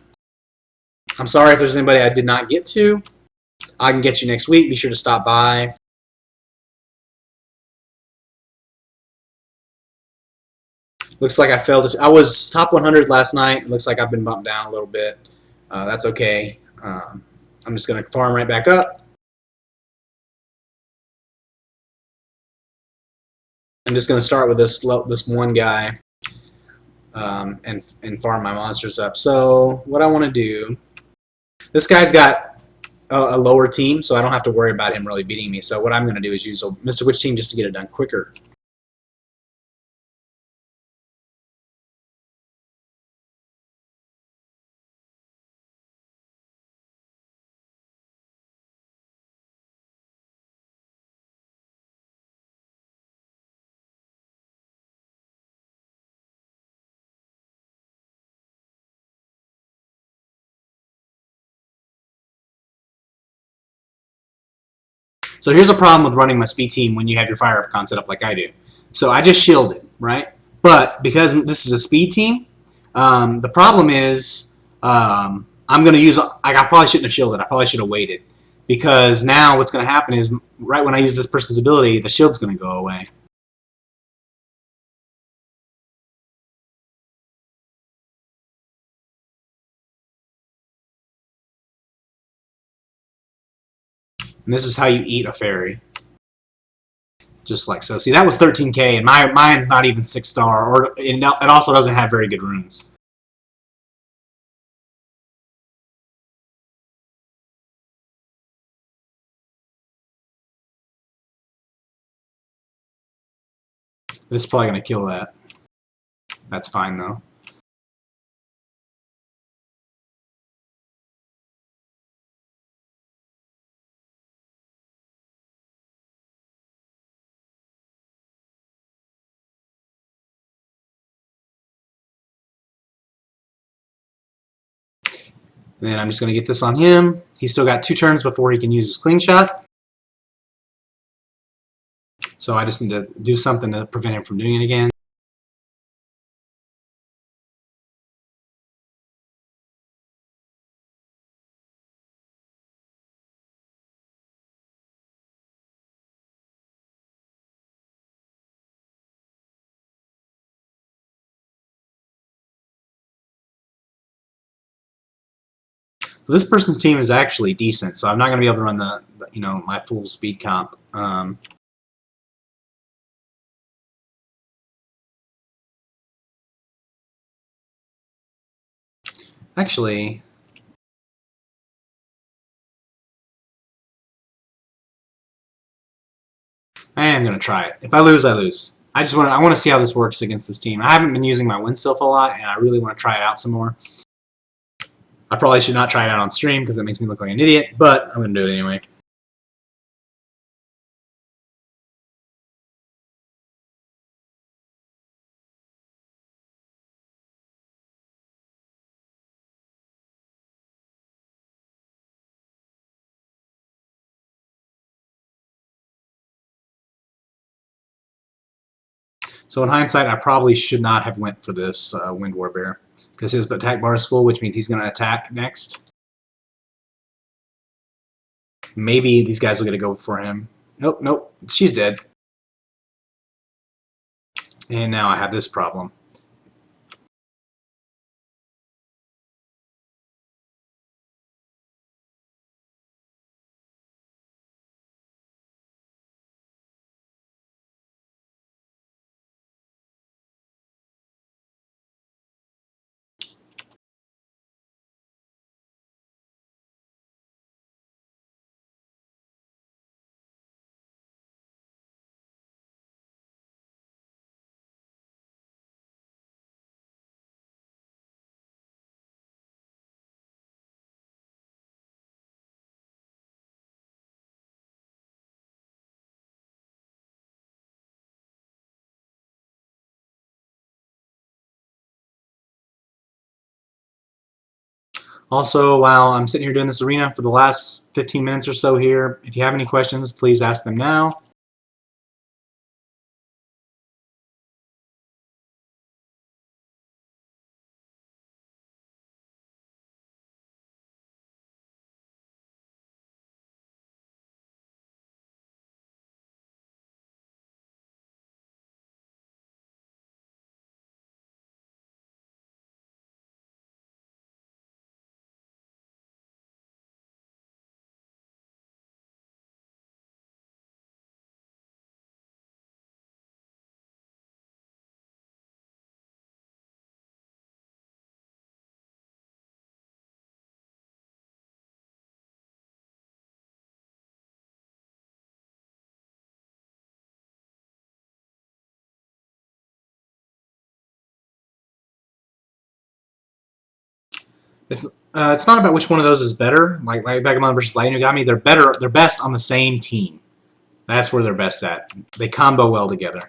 sorry if there's anybody I did not get to. I can get you next week. Be sure to stop by. Looks like I failed. I was top 100 last night. It looks like I've been bumped down a little bit. That's okay. I'm just going to farm right back up. I'm just going to start with this one guy and farm my monsters up. So what I want to do, this guy's got a lower team, so I don't have to worry about him really beating me. So what I'm going to do is use a Mr. Witch team just to get it done quicker. So here's a problem with running my speed team when you have your fire up con set up like I do. So I just shielded, right? But because this is a speed team, the problem is I'm going to use, I probably shouldn't have shielded. I probably should have waited. Because now what's going to happen is right when I use this person's ability, the shield's going to go away. And this is how you eat a fairy. Just like so. See, that was 13k, and mine's not even 6-star, or it also doesn't have very good runes. This is probably going to kill that. That's fine, though. And then I'm just going to get this on him. He's still got 2 turns before he can use his clean shot. So I just need to do something to prevent him from doing it again. So this person's team is actually decent, so I'm not going to be able to run the my full speed comp. Actually, I am going to try it. If I lose, I lose. I want to see how this works against this team. I haven't been using my win stuff a lot, and I really want to try it out some more. I probably should not try it out on stream because that makes me look like an idiot, but I'm going to do it anyway. So in hindsight, I probably should not have went for this Wind Warbear because his attack bar is full, which means he's going to attack next. Maybe these guys will get a go before him. Nope, nope. She's dead. And now I have this problem. Also, while I'm sitting here doing this arena for the last 15 minutes or so here, if you have any questions, please ask them now. It's not about which one of those is better. Like Vagabond versus Lightning Yagami, they're better. They're best on the same team. That's where they're best at. They combo well together.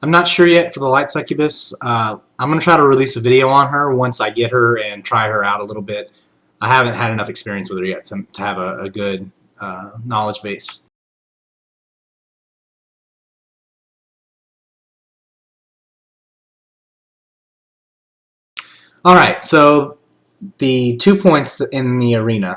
I'm not sure yet for the Light Succubus. I'm going to try to release a video on her once I get her and try her out a little bit. I haven't had enough experience with her yet to have a good knowledge base. Alright, so the 2 points in the arena.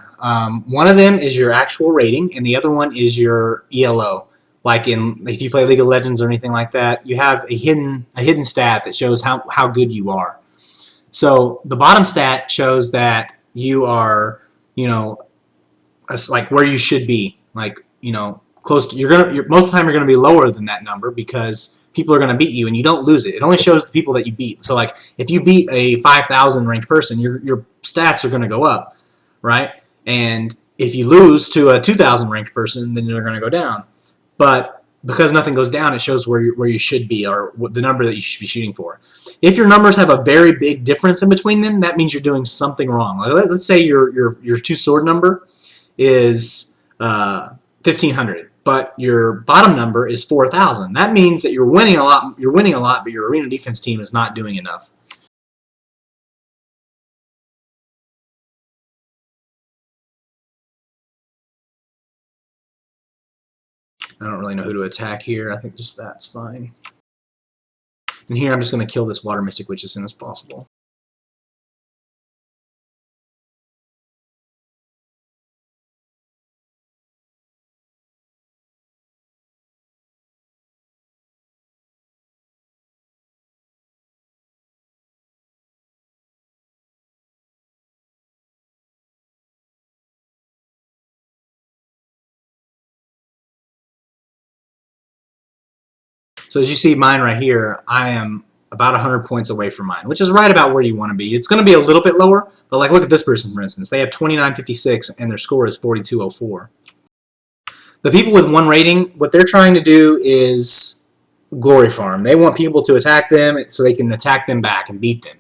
One of them is your actual rating, and the other one is your ELO. Like if you play League of Legends or anything like that, you have a hidden stat that shows how good you are. So the bottom stat shows that you are, like where you should be, like close to. Most of the time you're gonna be lower than that number because people are gonna beat you, and you don't lose it. It only shows the people that you beat. So like if you beat a 5,000 ranked person, your stats are gonna go up, right? And if you lose to a 2,000 ranked person, then you're gonna go down. But because nothing goes down, it shows where you should be, or the number that you should be shooting for. If your numbers have a very big difference in between them, that means you're doing something wrong. Like let's say your two sword number is 1,500, but your bottom number is 4,000. That means that you're winning a lot. You're winning a lot, but your arena defense team is not doing enough. I don't really know who to attack here. I think just that's fine. And here I'm just going to kill this Water Mystic Witch as soon as possible. So as you see mine right here, I am about 100 points away from mine, which is right about where you want to be. It's going to be a little bit lower, but like look at this person, for instance. They have 2956 and their score is 4204. The people with one rating, what they're trying to do is glory farm. They want people to attack them so they can attack them back and beat them.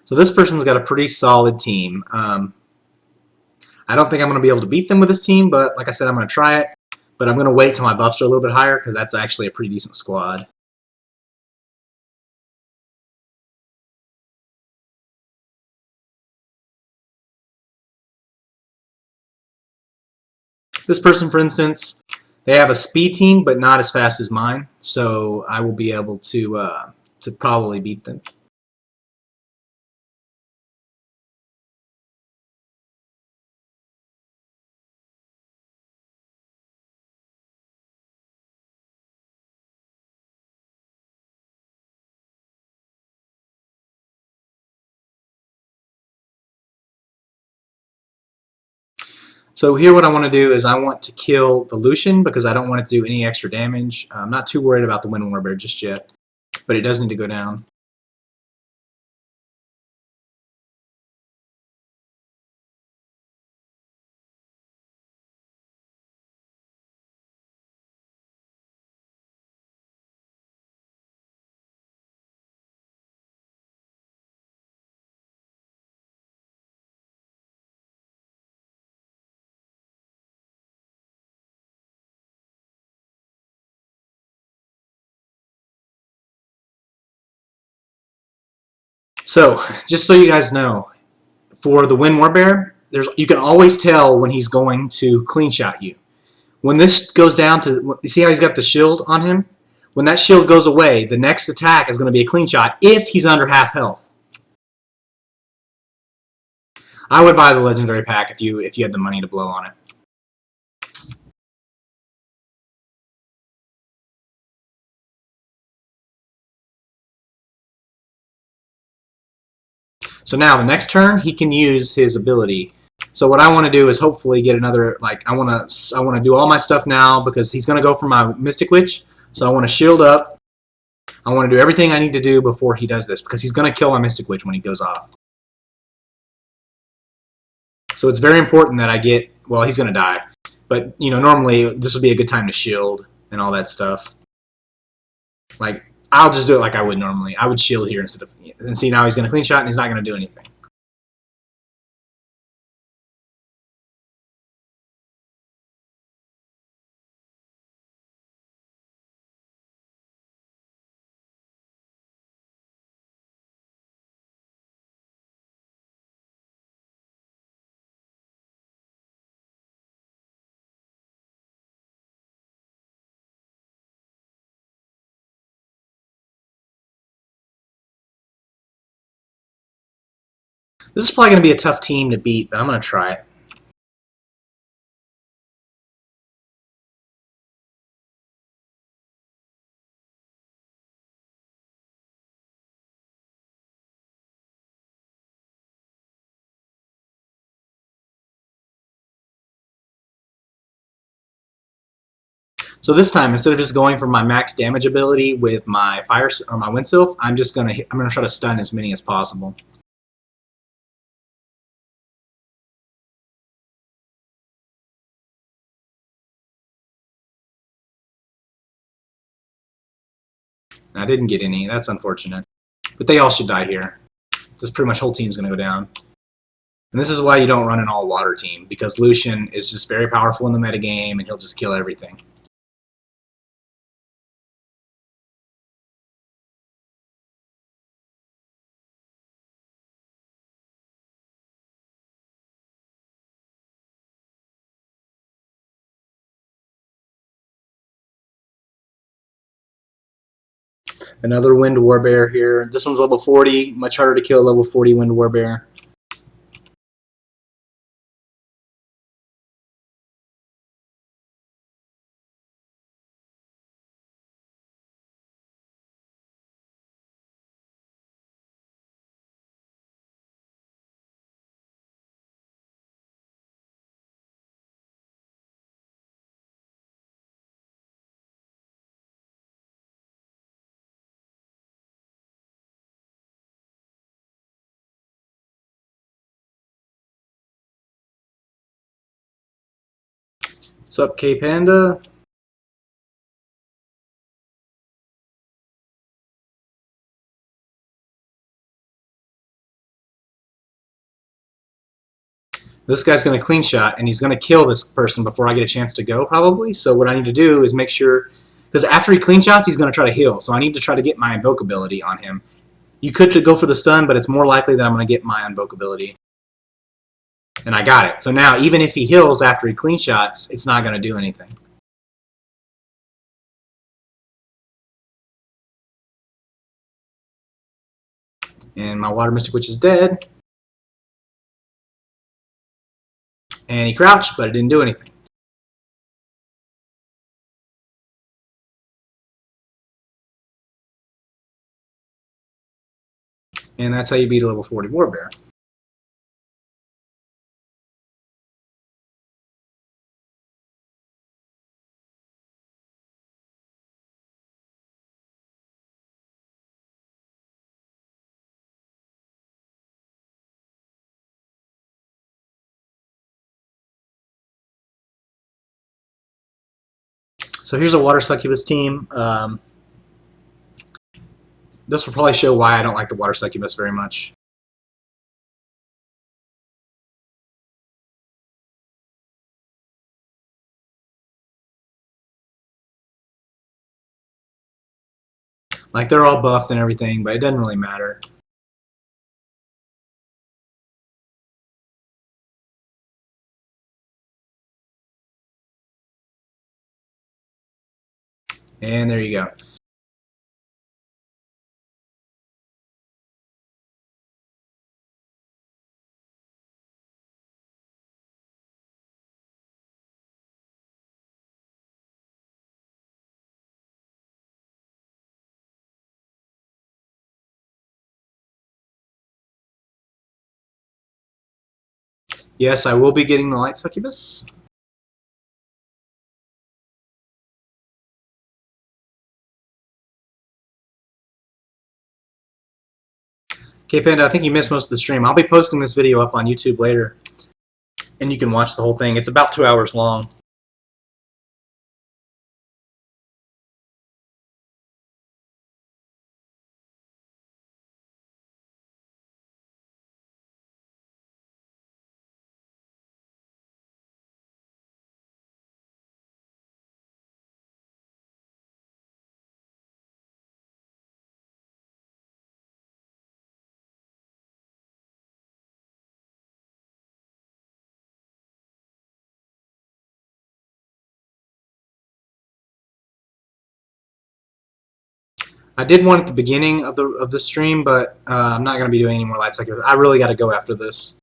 So this person's got a pretty solid team. I don't think I'm going to be able to beat them with this team, but like I said, I'm going to try it. But I'm going to wait till my buffs are a little bit higher because that's actually a pretty decent squad. This person, for instance, they have a speed team, but not as fast as mine, so I will be able to probably beat them. So here what I want to do is I want to kill the Lucian because I don't want it to do any extra damage. I'm not too worried about the Wind Warbear just yet, but it does need to go down. So just so you guys know, for the Wind Warbear, you can always tell when he's going to clean shot you. When this goes down to, you see how he's got the shield on him? When that shield goes away, the next attack is going to be a clean shot if he's under half health. I would buy the legendary pack if you had the money to blow on it. So now the next turn he can use his ability. So what I want to do is hopefully get another, like I want to do all my stuff now because he's going to go for my Mystic Witch. So I want to shield up. I want to do everything I need to do before he does this because he's going to kill my Mystic Witch when he goes off. So it's very important that I get, well, he's going to die. But, you know, normally this would be a good time to shield and all that stuff. Like, I'll just do it like I would normally. I would shield here instead of, and see now he's going to clean shot and he's not going to do anything. This is probably going to be a tough team to beat, but I'm going to try it. So this time, instead of just going for my max damage ability with my fire or my wind sylph, I'm gonna try to stun as many as possible. And I didn't get any. That's unfortunate. But they all should die here. This pretty much whole team's gonna go down. And this is why you don't run an all water team because Lucian is just very powerful in the metagame and he'll just kill everything. Another Wind Warbear here. This one's level 40, much harder to kill level 40 Wind Warbear. What's up, K-Panda? This guy's going to clean shot, and he's going to kill this person before I get a chance to go, probably. So what I need to do is make sure, because after he clean shots, he's going to try to heal. So I need to try to get my invoke ability on him. You could go for the stun, but it's more likely that I'm going to get my invoke ability. And I got it. So now, even if he heals after he clean shots, it's not going to do anything. And my Water Mystic Witch is dead. And he crouched, but it didn't do anything. And that's how you beat a level 40 Warbear. So here's a Water Succubus team. This will probably show why I don't like the Water Succubus very much. Like, they're all buffed and everything, but it doesn't really matter. And there you go. Yes, I will be getting the Light Succubus. Okay, Panda, I think you missed most of the stream. I'll be posting this video up on YouTube later, and you can watch the whole thing. It's about 2 hours long. I did one at the beginning of the stream, but I'm not going to be doing any more Light Succubus. I really got to go after this.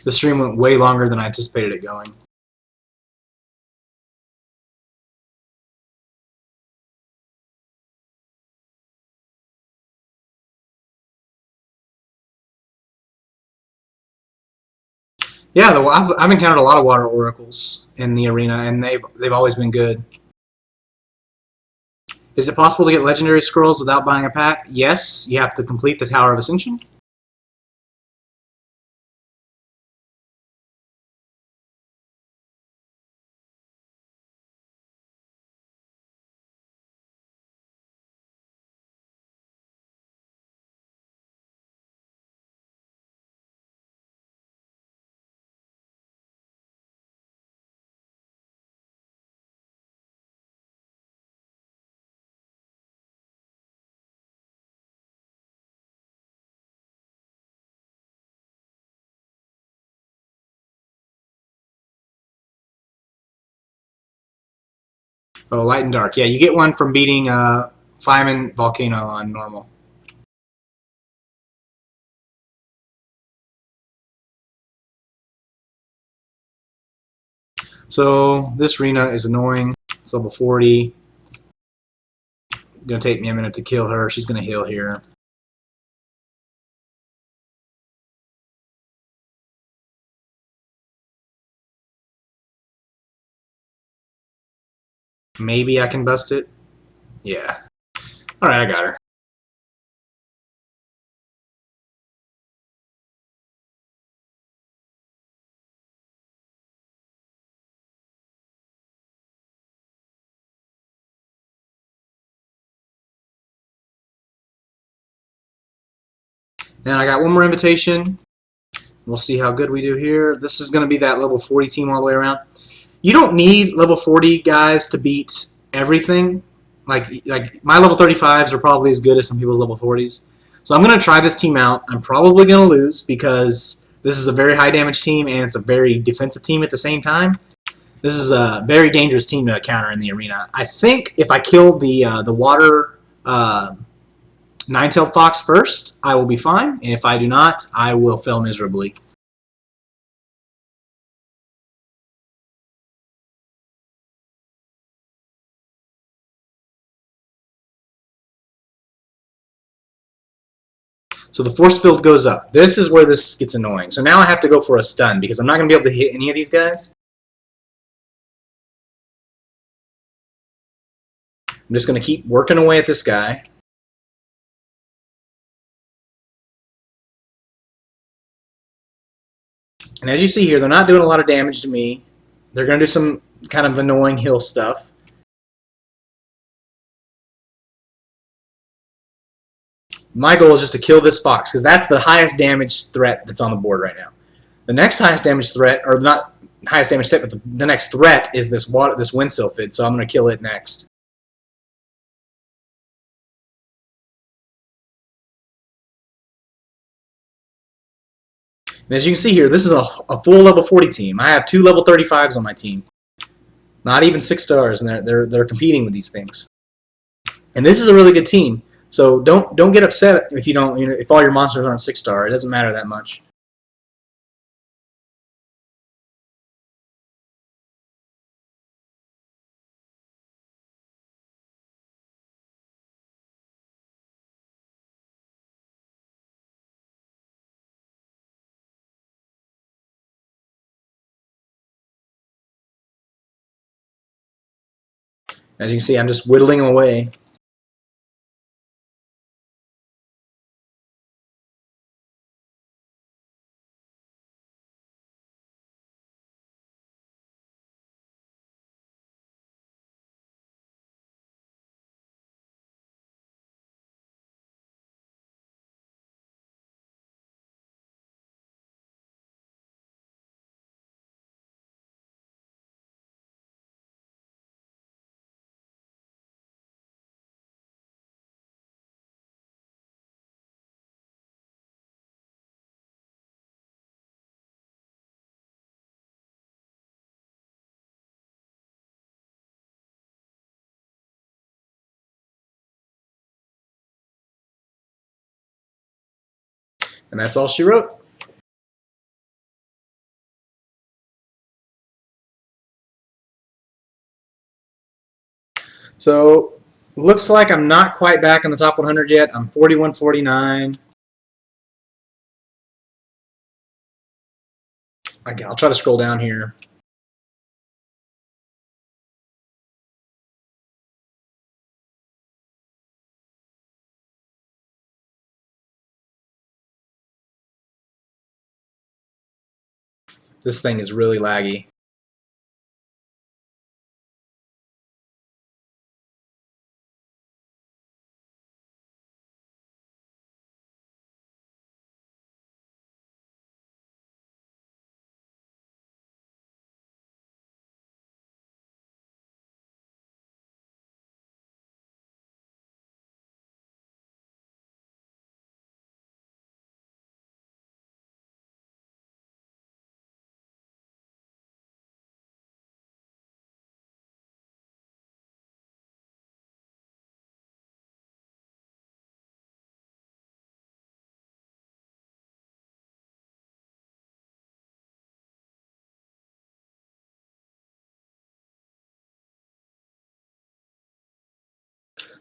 The stream went way longer than I anticipated it going. Yeah, I've encountered a lot of water oracles in the arena, and they've always been good. Is it possible to get legendary scrolls without buying a pack? Yes, you have to complete the Tower of Ascension. Oh, Light and Dark. Yeah, you get one from beating Fireman Volcano on normal. So this Rena is annoying. It's level 40. Gonna take me a minute to kill her. She's gonna heal here. Maybe I can bust it. Yeah. Alright, I got her. And I got one more invitation. We'll see how good we do here. This is going to be that level 40 team all the way around. You don't need level 40 guys to beat everything. Like my level 35s are probably as good as some people's level 40s. So I'm going to try this team out. I'm probably going to lose because this is a very high damage team and it's a very defensive team at the same time. This is a very dangerous team to counter in the arena. I think if I kill the water nine-tailed fox first, I will be fine. And if I do not, I will fail miserably. So the force field goes up. This is where this gets annoying. So now I have to go for a stun because I'm not going to be able to hit any of these guys. I'm just going to keep working away at this guy. And as you see here, they're not doing a lot of damage to me. They're going to do some kind of annoying hill stuff. My goal is just to kill this fox because that's the highest damage threat that's on the board right now. The next highest damage threat, or not highest damage threat, but the next threat is this wind sylphid, so I'm going to kill it next. And as you can see here, this is a full level 40 team. I have 2 level 35s on my team. Not even 6 stars, and they're competing with these things. And this is a really good team. So don't get upset if you don't, if all your monsters aren't 6-star. It doesn't matter that much. As you can see, I'm just whittling them away. And that's all she wrote. So looks like I'm not quite back in the top 100 yet. I'm 41-49. I'll try to scroll down here. This thing is really laggy.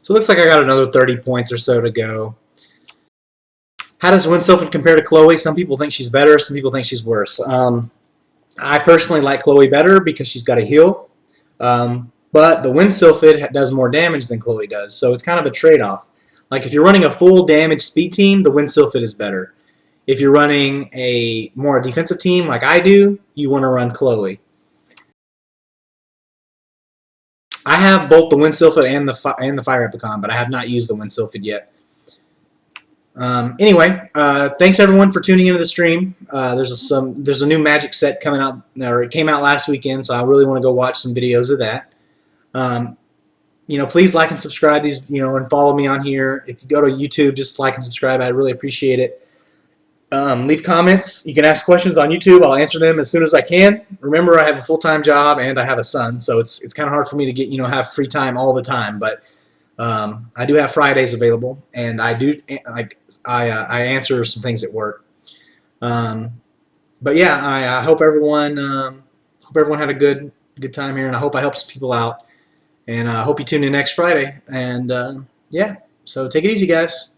So it looks like I got another 30 points or so to go. How does Wind Sylphid compare to Chloe? Some people think she's better, some people think she's worse. I personally like Chloe better because she's got a heal. But the Wind Sylphid does more damage than Chloe does, so it's kind of a trade-off. Like if you're running a full damage speed team, the Wind Sylphid is better. If you're running a more defensive team like I do, you want to run Chloe. I have both the Wind Sylphid and the Fire Epicon, but I have not used the Wind Sylphid yet. Anyway, thanks everyone for tuning into the stream. There's a new Magic set coming out, or it came out last weekend, so I really want to go watch some videos of that. Please like and subscribe these, and follow me on here. If you go to YouTube, just like and subscribe. I'd really appreciate it. Leave comments. You can ask questions on YouTube. I'll answer them as soon as I can. Remember, I have a full-time job and I have a son, so it's kind of hard for me to get have free time all the time. But I do have Fridays available, and I answer some things at work. But yeah, I hope everyone had a good time here, and I hope I helped some people out. And I hope you tune in next Friday. And yeah, so take it easy, guys.